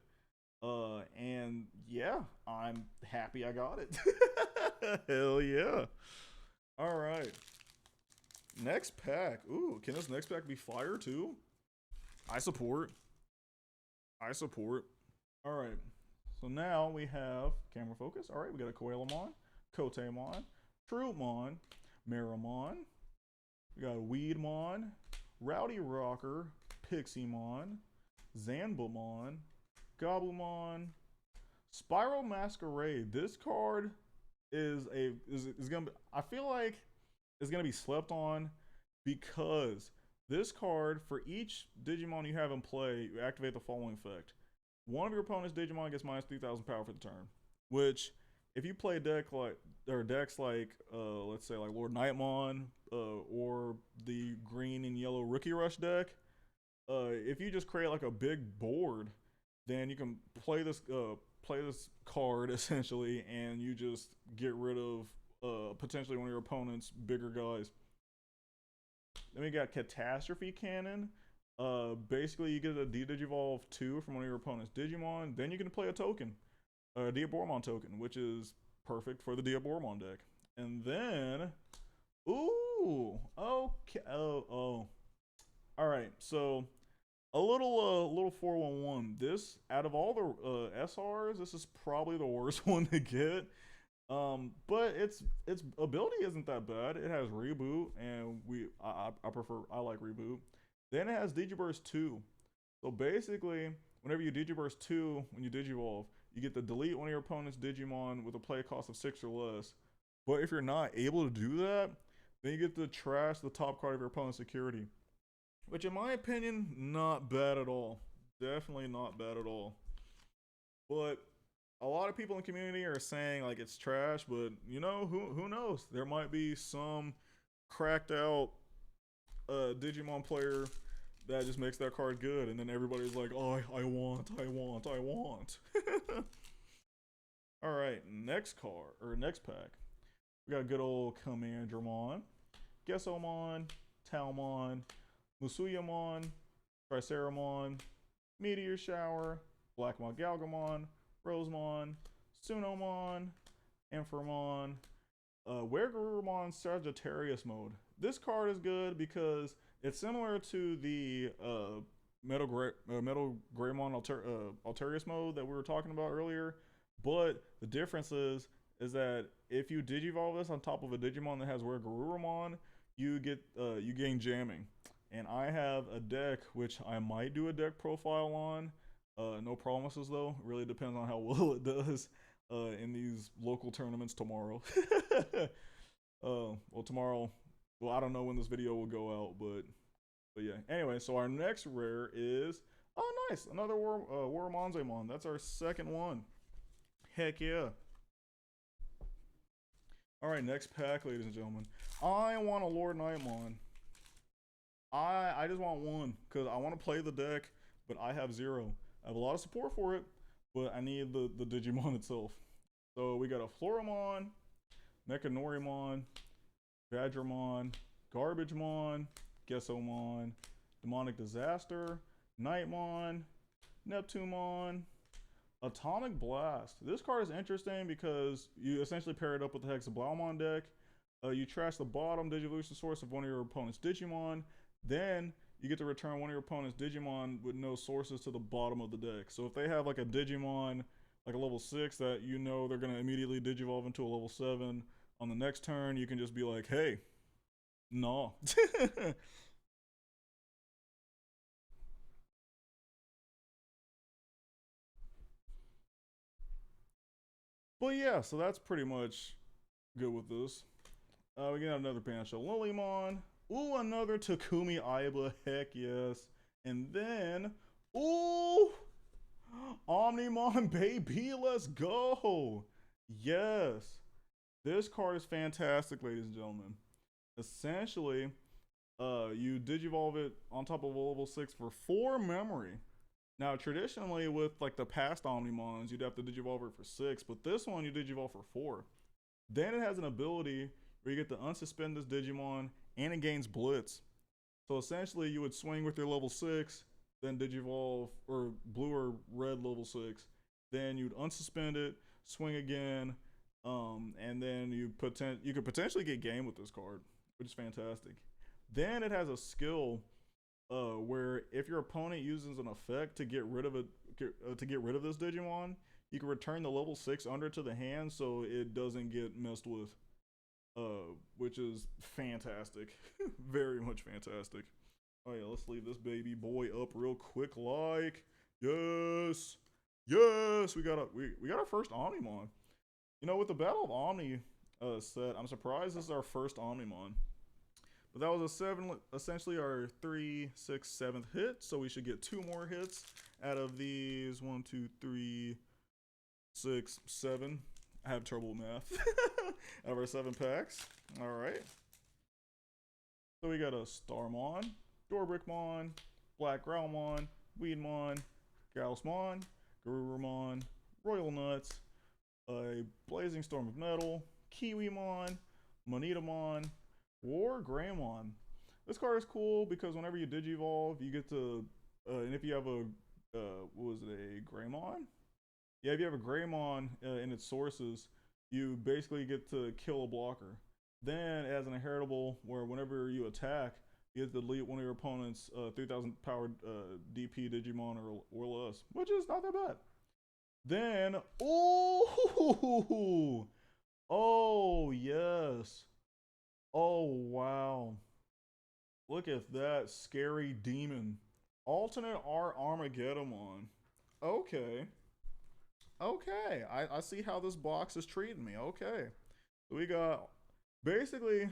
Speaker 1: And yeah, I'm happy I got it. Hell yeah. All right. Next pack. Ooh, can this next pack be fire too? I support. All right. So now we have camera focus. All right, we got a Coelamon, Kotemon, Trutmon, Maramon. We got a Weedmon, Rowdy Rocker, Pixiemon, Zambomon, Goblimon, Spiral Masquerade. This card is gonna be, I feel like it's gonna be slept on because this card, for each Digimon you have in play, you activate the following effect. one of your opponent's Digimon gets minus 3,000 power for the turn. Which, if you play decks like let's say like Lord Nightmon, or the green and yellow Rookie Rush deck, if you just create like a big board, then you can play this card essentially, and you just get rid of potentially one of your opponent's bigger guys. Then we got Catastrophe Cannon. Basically, you get a D-Digivolve 2 from one of your opponent's Digimon. Then you can play a token, a Diaboromon token, which is perfect for the Diaboromon deck. And then, ooh, okay, oh. All right, so a little 411. This, out of all the SRs, this is probably the worst one to get. But its ability isn't that bad. It has reboot, and I like reboot. Then it has Digiburst 2. So basically, whenever you Digiburst 2, when you Digivolve, you get to delete one of your opponent's Digimon with a play cost of 6 or less. But if you're not able to do that, then you get to trash the top card of your opponent's security. Which, in my opinion, not bad at all. Definitely not bad at all. But a lot of people in the community are saying like it's trash, but you know, who knows? There might be some cracked out Digimon player that just makes that card good, and then everybody's like, oh, I want. All right, next pack. We got good old Commandramon, Gessomon, Talmon, Musuyamon, Triceramon, Meteor Shower, Blackmon Galgamon, Rosemon, Sunomon, Inframon, Weregarurumon Sagittarius mode. This card is good because it's similar to the Metal Greymon Alterius mode that we were talking about earlier, but the difference is that if you Digivolve this on top of a Digimon that has Weregarurumon, you gain jamming. And I have a deck which I might do a deck profile on. No promises though. It really depends on how well it does in these local tournaments tomorrow. Well, tomorrow. Well, I don't know when this video will go out, but yeah. Anyway, so our next rare is, oh nice, another Waru Manzaimon. That's our second one. Heck yeah. All right, next pack, ladies and gentlemen. I want a Lord Nightmon. I just want one because I want to play the deck, but I have 0. I have a lot of support for it, but I need the Digimon itself. So we got a Floramon, Mechanorimon, Badgermon, Garbagemon, Gessomon, Demonic Disaster, Nightmon, Neptunemon, Atomic Blast. This card is interesting because you essentially pair it up with the Hexablaumon deck. You trash the bottom Digivolution source of one of your opponent's Digimon. Then you get to return one of your opponent's Digimon with no sources to the bottom of the deck. So if they have like a Digimon, like a level 6 that you know they're going to immediately Digivolve into a level 7, on the next turn you can just be like, hey, no. But yeah, so that's pretty much good with this. We got another Bancho Lilymon. Ooh, another Takumi Aiba. Heck yes. And then, ooh, Omnimon, baby. Let's go. Yes. This card is fantastic, ladies and gentlemen. Essentially, you Digivolve it on top of a level 6 for 4 memory. Now, traditionally, with like the past Omnimons, you'd have to Digivolve it for 6, but this one you Digivolve for 4. Then it has an ability where you get to unsuspend this Digimon, and it gains Blitz. So essentially, you would swing with your level 6, then Digivolve, or blue or red level 6. Then you'd unsuspend it, swing again, and then you could potentially get game with this card, which is fantastic. Then it has a skill where if your opponent uses an effect to get rid of this Digimon, you can return the level 6 under to the hand so it doesn't get messed with, which is fantastic. Very much fantastic. Oh yeah, let's leave this baby boy up real quick. Like, yes, we got our first Omnimon. You know, with the Battle of Omni set, I'm surprised this is our first Omnimon, But that was a 7, essentially our 3, 6, 7th hit. So we should get 2 more hits out of these. 1, 2, 3, 6, 7. I have trouble with math. Out of our 7 packs. All right. So we got a Starmon, Dorbrickmon, Black Growlmon, Weedmon, Galsmon, Garurumon, Royal Nuts, a Blazing Storm of Metal, Kiwimon, Monitamon, Wargreymon. This card is cool because whenever you Digivolve, you get to, and if you have a, what was it, a Greymon? Yeah, if you have a Greymon in its sources, you basically get to kill a blocker. Then, as an inheritable, where whenever you attack, you get to delete one of your opponent's 3,000 powered DP Digimon or less, which is not that bad. Then, oh yes, oh wow, look at that scary demon, alternate Armageddon. Okay, okay, I see how this box is treating me. Okay, so we got basically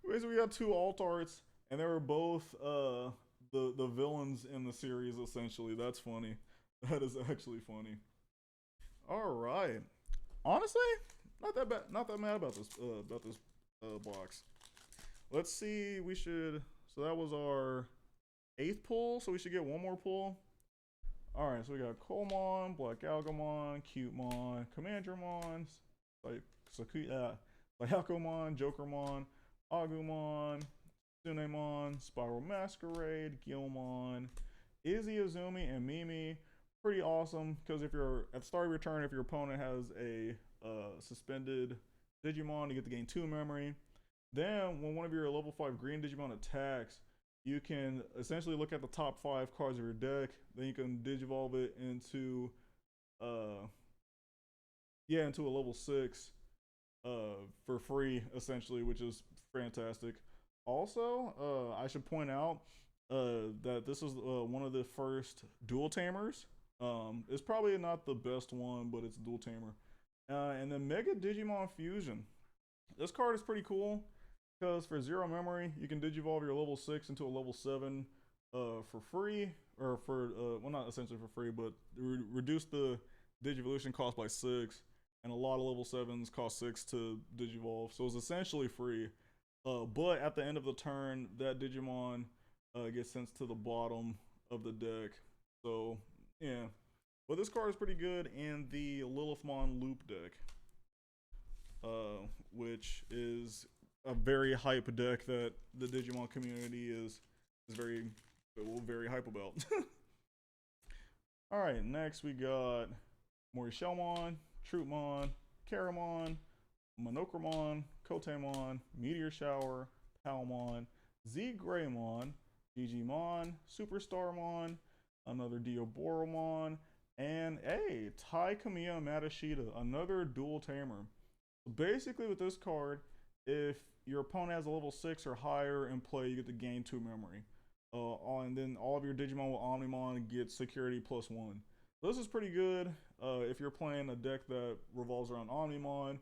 Speaker 1: we got 2 alt arts, and they were both the villains in the series essentially. That's funny. That is actually funny. All right. Honestly, not that bad. Not that mad about this box. Let's see. We should. So that was our 8th pull. So we should get 1 more pull. All right. So we got Koromon, Black Algomon, Cutemon, Commandromon, Sayacomon, Jokermon, Agumon, Tsunemon, Spiral Masquerade, Gilmon, Izzy Azumi, and Mimi. Pretty awesome because if you're at the start of your turn, if your opponent has a suspended Digimon, you get to gain 2 memory. Then when one of your level 5 green Digimon attacks, you can essentially look at the top 5 cards of your deck. Then you can Digivolve it into into a level 6 for free essentially, which is fantastic. Also, I should point out that this is one of the first dual tamers. It's probably not the best one, but it's a dual tamer. And then Mega Digimon Fusion. This card is pretty cool because for 0 memory, you can Digivolve your level 6 into a level 7 for free, or for, well, not essentially for free, but reduce the Digivolution cost by 6, and a lot of level 7s cost 6 to Digivolve, so it's essentially free. But at the end of the turn, that Digimon gets sent to the bottom of the deck. So, yeah. But this card is pretty good in the Lilithmon Loop deck, which is a very hype deck that the Digimon community is very hype about. Alright, next we got Morishellmon, Troopmon, Karamon, Monochromon, Kotemon, Meteor Shower, Palmon, Z-Greymon, Gigimon, Superstarmon, another Diaboromon, and a Tai Kamiya Matashita, another dual tamer. Basically with this card, if your opponent has a level 6 or higher in play, you get to gain 2 memory. And then all of your Digimon with Omnimon get security +1. So this is pretty good if you're playing a deck that revolves around Omnimon,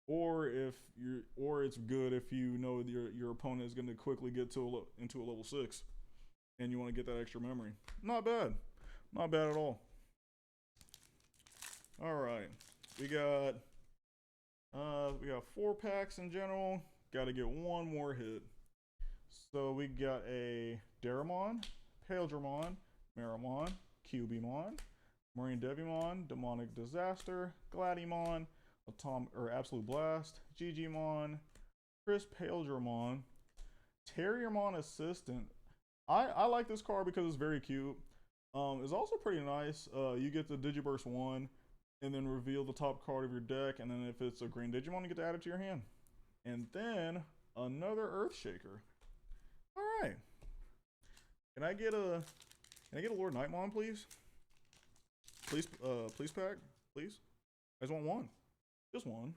Speaker 1: or it's good if you know your opponent is going to quickly get into a level 6, and you want to get that extra memory. Not bad, not bad at all. All right, we got 4 packs in general. Got to get 1 more hit. So we got a Daramon, Palgerman, Marimon, Cubimon, Marine Devimon, Demonic Disaster, Gladiemon, Absolute Blast, Gigimon, Chris Palgermon, Terriermon Assistant. I like this card because it's very cute. It's also pretty nice. You get the Digiburst 1 and then reveal the top card of your deck, and then if it's a green Digimon, you get to add it to your hand. And then another Earthshaker. All right. Can I get a Lord Nightmon, please? Please pack, please. I just want 1. Just 1.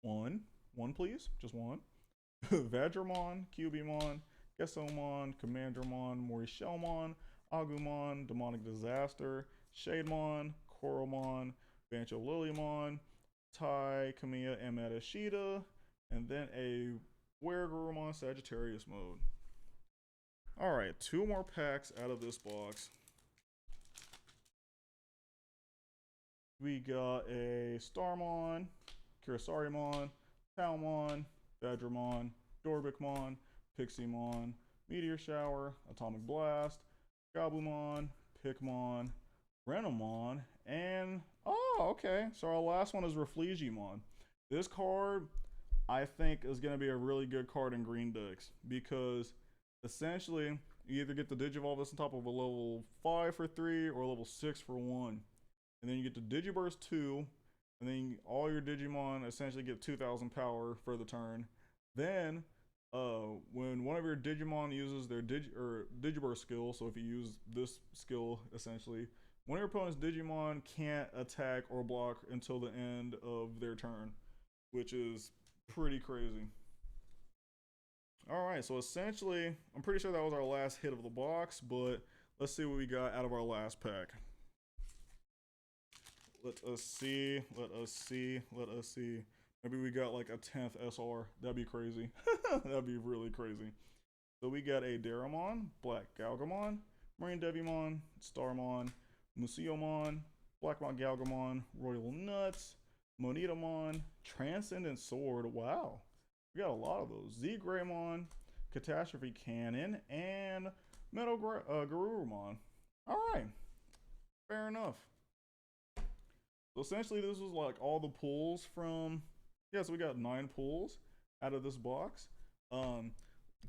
Speaker 1: 1, please. Just 1. Vajramon, Cubimon, Gesomon, Commandromon, Morishellmon, Agumon, Demonic Disaster, Shademon, Koromon, Bancho Lilymon, Tai Kamiya and Matashita, and then a Garbagemon Sagittarius mode. Alright, 2 more packs out of this box. We got a Starmon, Kirasarimon, Palmon, Daramon, Dorabikmon, Pixiemon, Meteor Shower, Atomic Blast, Gabumon, Pikmon, Renamon, and oh, okay. So our last one is Reflecium. This card, I think, is going to be a really good card in green decks because essentially you either get the Digivolve this on top of a level 5 for 3 or a level 6 for 1. And then you get the Digiburst 2, and then all your Digimon essentially get 2,000 power for the turn. Then, when one of your Digimon uses their Digiburst skill, so if you use this skill, essentially, one of your opponent's Digimon can't attack or block until the end of their turn, which is pretty crazy. Alright, so essentially, I'm pretty sure that was our last hit of the box, but let's see what we got out of our last pack. Let us see. Maybe we got like a 10th SR. That'd be crazy. That'd be really crazy. So we got a Daramon, Black Galgamon, Marine Devimon, Starmon, Museumon, Blackmon Galgamon, Royal Nuts, Monitamon, Transcended Sword. Wow. We got a lot of those. Z-Greymon, Catastrophe Cannon, and Metal Garurumon. Alright. Fair enough. So essentially this was like all the pulls from, yeah, so we got 9 pulls out of this box.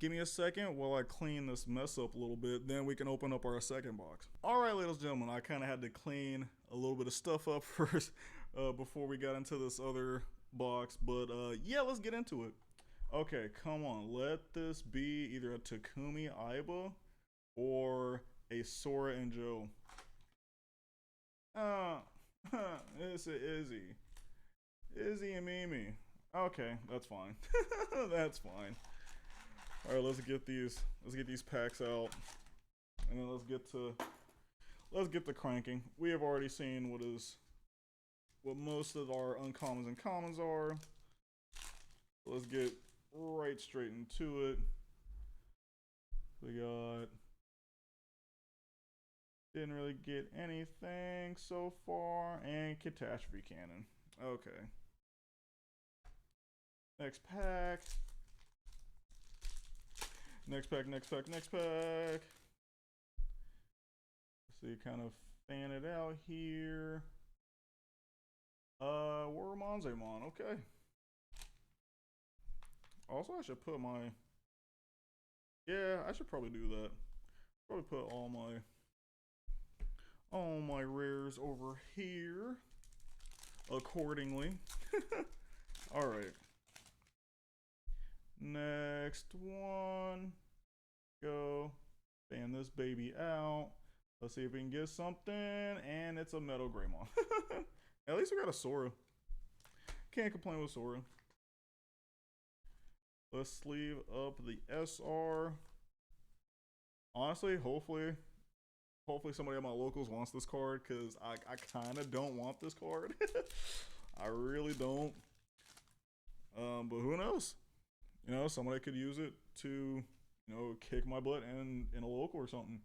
Speaker 1: Give me a second while I clean this mess up a little bit, then we can open up our second box. Alright, ladies and gentlemen, I kind of had to clean a little bit of stuff up first before we got into this other box, but yeah, let's get into it. Okay, come on, let this be either a Takumi Aiba or a Sora and Joe. It's a Izzy and Mimi. Okay, that's fine. That's fine. All right, let's get these packs out, and then let's get to cranking. We have already seen what most of our uncommons and commons are. Let's get right straight into it. We got. Didn't really get anything so far. And Catastrophe Cannon. Okay. Next pack. Next pack. Let's see, kind of fan it out here. Waru Manzaimon. Okay. Also, I should put my. Yeah, I should probably do that. Probably put all my rares over here accordingly. All right. Next one. Go. Fan this baby out. Let's see if we can get something. And it's a Metal Greymon. At least we got a Sora. Can't complain with Sora. Let's sleeve up the SR. Honestly, hopefully somebody at my locals wants this card, because I kind of don't want this card. I really don't. But who knows? You know, somebody could use it to, you know, kick my butt in a local or something.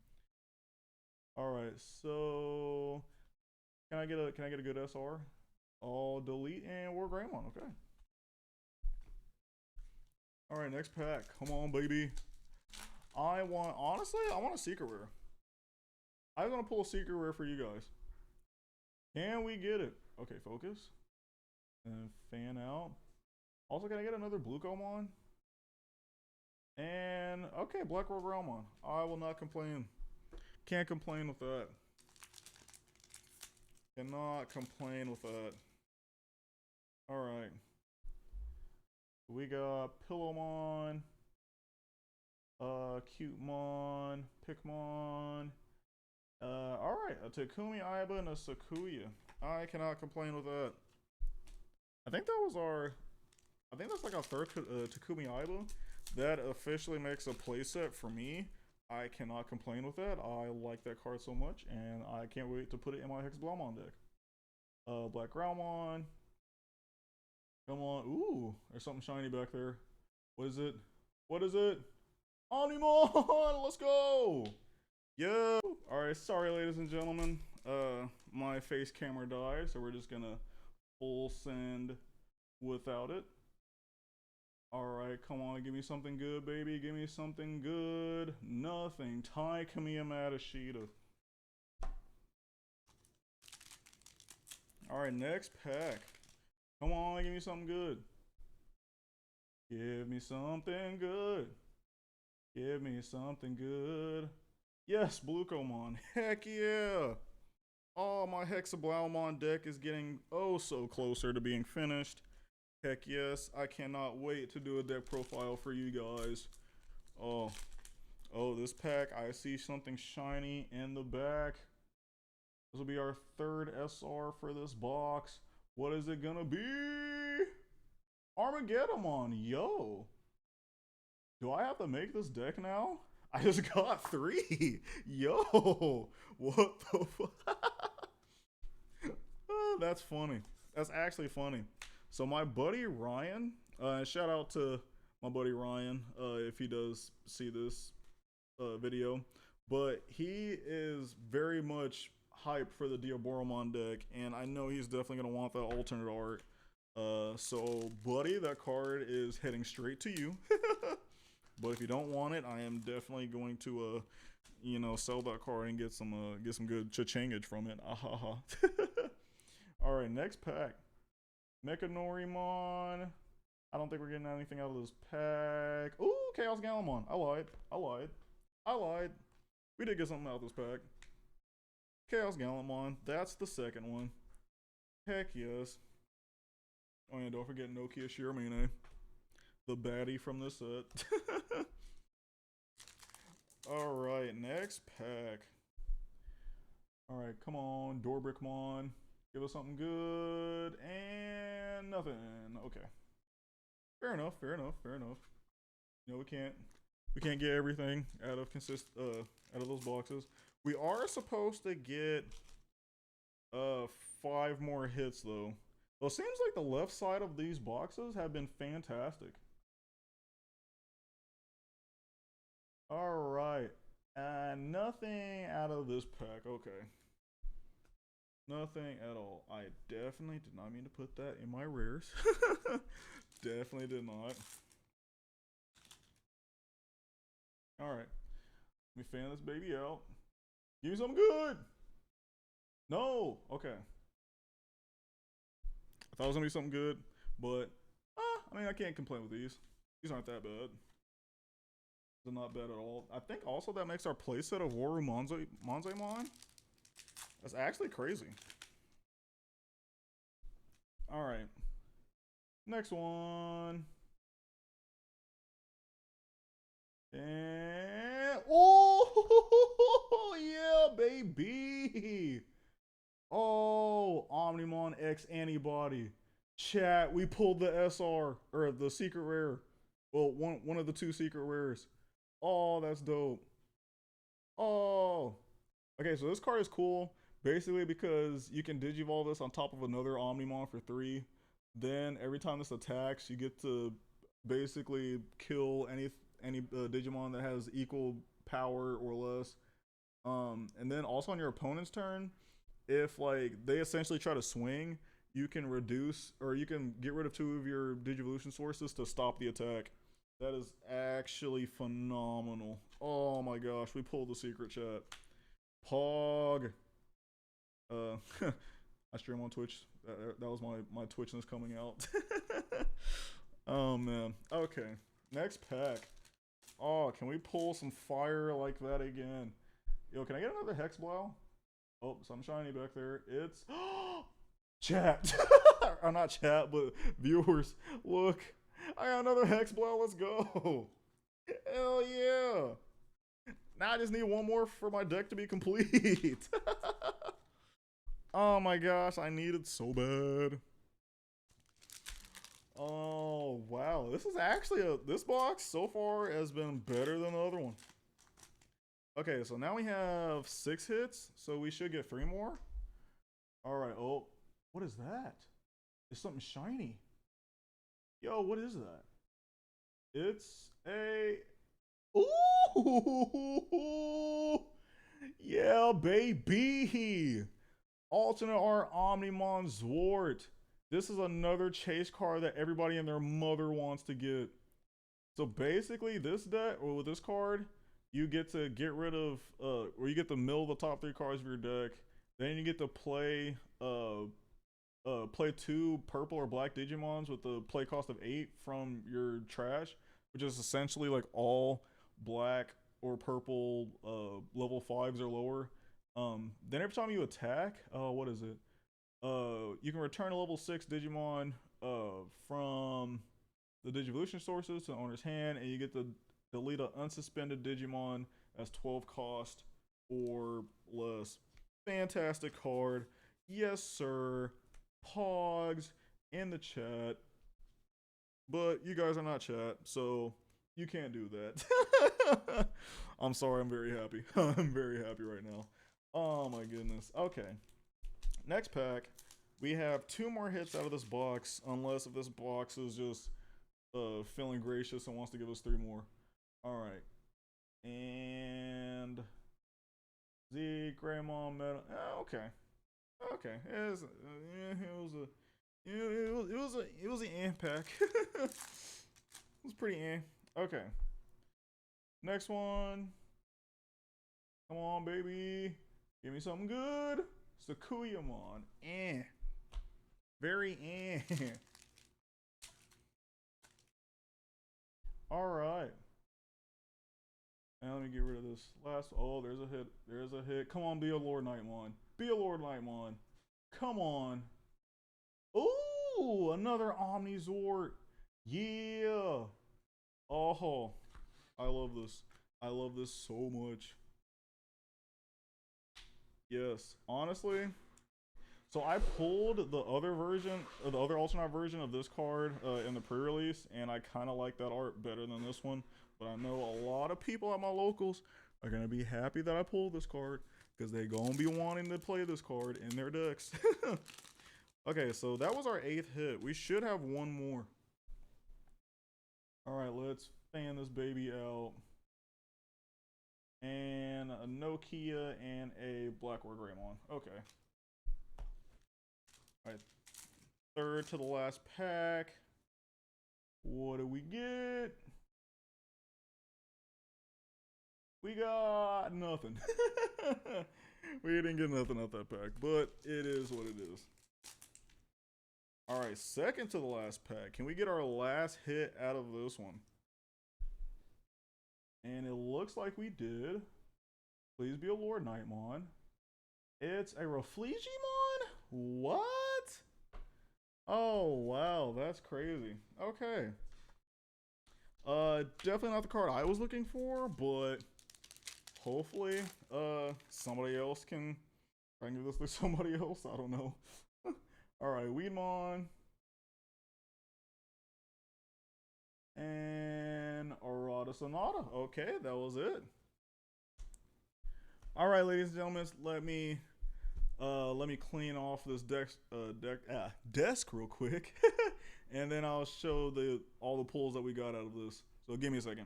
Speaker 1: All right, so can I get a good SR? I'll delete and we're Greymon. Okay. All right, next pack. Come on, baby. Honestly, I want a secret rare. I'm gonna pull a secret rare for you guys. Can we get it? Okay, focus. And fan out. Also, can I get another Blue Komon? And okay, Black Rogue Ramon. I will not complain. Can't complain with that. Cannot complain with that. Alright. We got Pillowmon, Cutemon, Pikmon. Alright, a Takumi Aiba and a Sakuya. I cannot complain with that. I think that's like our third Takumi Aiba. That officially makes a playset for me. I cannot complain with that. I like that card so much, and I can't wait to put it in my Hex Blaummon deck. Black Ramon. Come on. Ooh, there's something shiny back there. What is it? What is it? Omnimon! Let's go! Yo! Alright, sorry ladies and gentlemen. My face camera died, so we're just gonna full send without it. Alright, come on, give me something good, baby. Give me something good. Nothing. Tai Kamiya Madashita. Alright, next pack. Come on, give me something good. Give me something good. Give me something good. Yes, Blue Komon. Heck yeah. Oh, my Hexablaumon deck is getting oh so closer to being finished. Heck yes, I cannot wait to do a deck profile for you guys. Oh, this pack, I see something shiny in the back. This will be our third SR for this box. What is it gonna be? Armageddon, yo. Do I have to make this deck now? I just got 3. Yo, what the fuck? Oh, that's funny. That's actually funny. So my buddy Ryan, shout out to my buddy Ryan if he does see this video, but he is very much hyped for the Diaboromon deck, and I know he's definitely gonna want that alternate art. So buddy, that card is heading straight to you. But if you don't want it, I am definitely going to you know, sell that card and get some good cha-changage from it. Ahaha. All right, next pack. Mechanorimon. I don't think we're getting anything out of this pack. Ooh, Chaos Gallamon. I lied. We did get something out of this pack. Chaos Gallamon. That's the second one. Heck yes. Oh yeah, don't forget Nokia Shiramine. The baddie from this set. Alright, next pack. Alright, come on, Dorbrickmon. Give us something good. And nothing. Okay. Fair enough. You know, we can't get everything out of out of those boxes. We are supposed to get 5 more hits though. Well, it seems like the left side of these boxes have been fantastic. Alright. Nothing out of this pack. Okay. Nothing at all. I definitely did not mean to put that in my rares. Definitely did not. Alright. Let me fan this baby out. Give me something good. No. Okay. I thought it was going to be something good, but I mean, I can't complain with these. These aren't that bad. They're not bad at all. I think also that makes our playset of Waru Manzaimon. That's actually crazy. Alright. Next one. And oh yeah, baby. Oh, Omnimon X Antibody. Chat, we pulled the SR or the secret rare. Well, one of the 2 secret rares. Oh, that's dope. Oh. Okay, so this card is cool. Basically because you can Digivolve this on top of another Omnimon for 3. Then every time this attacks, you get to basically kill any Digimon that has equal power or less. And then also on your opponent's turn, if like they essentially try to swing, you can reduce or you can get rid of 2 of your Digivolution sources to stop the attack. That is actually phenomenal. Oh my gosh, we pulled the secret, chat. Pog. I stream on Twitch. That was my Twitchness coming out. Oh man. Okay. Next pack. Oh, can we pull some fire like that again? Yo, can I get another Hexblow? Oh, something shiny back there. It's chat. Or not chat, but viewers. Look. I got another Hexblow. Let's go. Hell yeah. Now I just need 1 more for my deck to be complete. Oh my gosh, I need it so bad. Oh wow, this is actually this box so far has been better than the other one. Okay, so now we have 6 hits, so we should get 3 more. All right. Oh, what is that? It's something shiny. Yo, what is that? It's a ooh, yeah, baby. Alternate Art Omnimon Zwart. This is another chase card that everybody and their mother wants to get. So basically, this deck, or with this card, you get to get rid of, or you get to mill the top 3 cards of your deck. Then you get to play 2 purple or black Digimons with the play cost of 8 from your trash, which is essentially like all black or purple level 5s or lower. Then every time you attack, what is it? You can return a level 6 Digimon from the Digivolution sources to the owner's hand, and you get to delete an unsuspended Digimon as 12 cost or less. Fantastic card. Yes, sir. Pogs in the chat. But you guys are not chat, so you can't do that. I'm sorry, I'm very happy. I'm very happy right now. Oh my goodness. Okay. Next pack. We have 2 more hits out of this box, unless if this box is just feeling gracious and wants to give us 3 more. Alright. And Z, Greymon, Metal. Okay. Okay. It was an pack. It was pretty Okay. Next one. Come on, baby. Give me something good. Sakuyamon. Very Alright. Now let me get rid of this last. Oh, there's a hit. There's a hit. Come on, be a Lord Nightmon. Be a Lord Nightmon. Come on. Ooh, another Omnizord. Yeah. Oh, I love this. I love this so much. Yes, honestly. So I pulled the other version, the other alternate version of this card in the pre-release, and I kind of like that art better than this one. But I know a lot of people at my locals are gonna be happy that I pulled this card because they're gonna be wanting to play this card in their decks. Okay, so that was our 8th hit. We should have 1 more. All right, let's fan this baby out. And a Nokia and a Blackboard Greymon. Okay. All right, 3rd to the last pack. What do we get? We got nothing. We didn't get nothing out that pack, but it is what it is. All right, 2nd to the last pack. Can we get our last hit out of this one? And it looks like we did. Please be a Lord Nightmon. It's a Reflecium? What? Oh, wow, that's crazy. Okay. Definitely not the card I was looking for, but hopefully, somebody else can. I can give this to somebody else. I don't know. All right, Weedmon. And Arata Sonata. Okay, that was it. All right, ladies and gentlemen, let me clean off this desk real quick, and then I'll show all the pulls that we got out of this. So give me a second.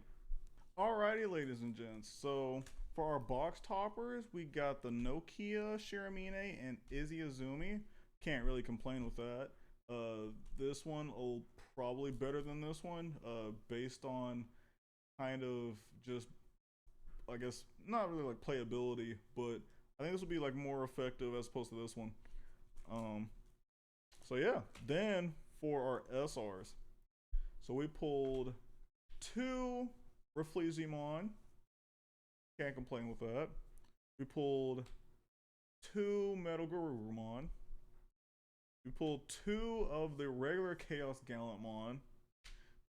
Speaker 1: Alrighty, ladies and gents. So for our box toppers, we got the Nokia Shiramine and Izzy Azumi. Can't really complain with that. This one will probably better than this one, based on kind of just, I guess, not really like playability, but I think this will be like more effective as opposed to this one. So yeah, then for our SRs, so we pulled 2 Reflecium. Can't complain with that. We pulled 2 Metal Garurumon. We pulled 2 of the regular Chaos Gallantmon.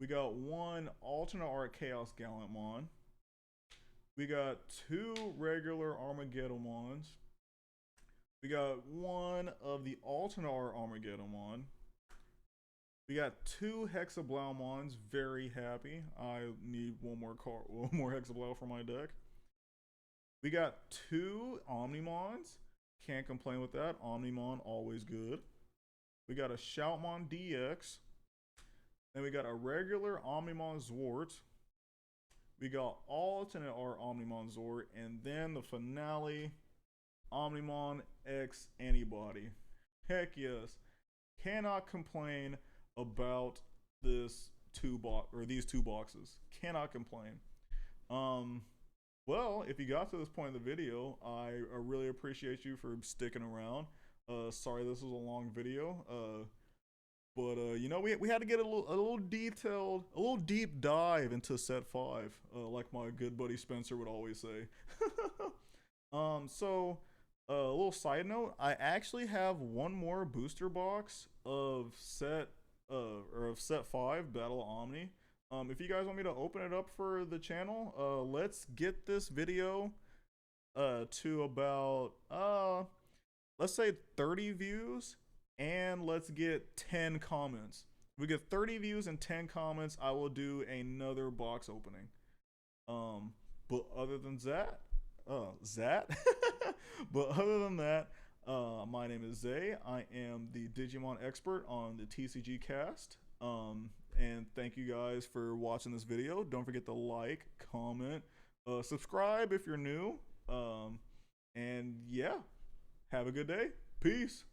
Speaker 1: We got 1 alternate art Chaos Gallantmon. We got 2 regular Armageddonmons. We got 1 of the alternate art Armageddonmon. We got 2 Hexablaumons. Very happy. I need one more Hexablau for my deck. We got 2 Omnimons. Can't complain with that. Omnimon, always good. We got a Shoutmon DX. Then we got a regular Omnimon Zwart. We got alternate art Omnimon Zwart, and then the finale, Omnimon X Antibody. Heck yes, cannot complain about this these two boxes. Cannot complain. Well, if you got to this point in the video, I really appreciate you for sticking around. Sorry this was a long video. But you know, we had to get a little detailed, a little deep dive into set 5, like my good buddy Spencer would always say. So a little side note, I actually have one more booster box of set 5 Battle of Omni. If you guys want me to open it up for the channel, let's get this video to about let's say 30 views, and let's get 10 comments. If we get 30 views and 10 comments, I will do another box opening. But other than that, but other than that, my name is Zay. I am the Digimon expert on the TCG cast. And thank you guys for watching this video. Don't forget to like, comment, subscribe if you're new. And yeah, have a good day. Peace.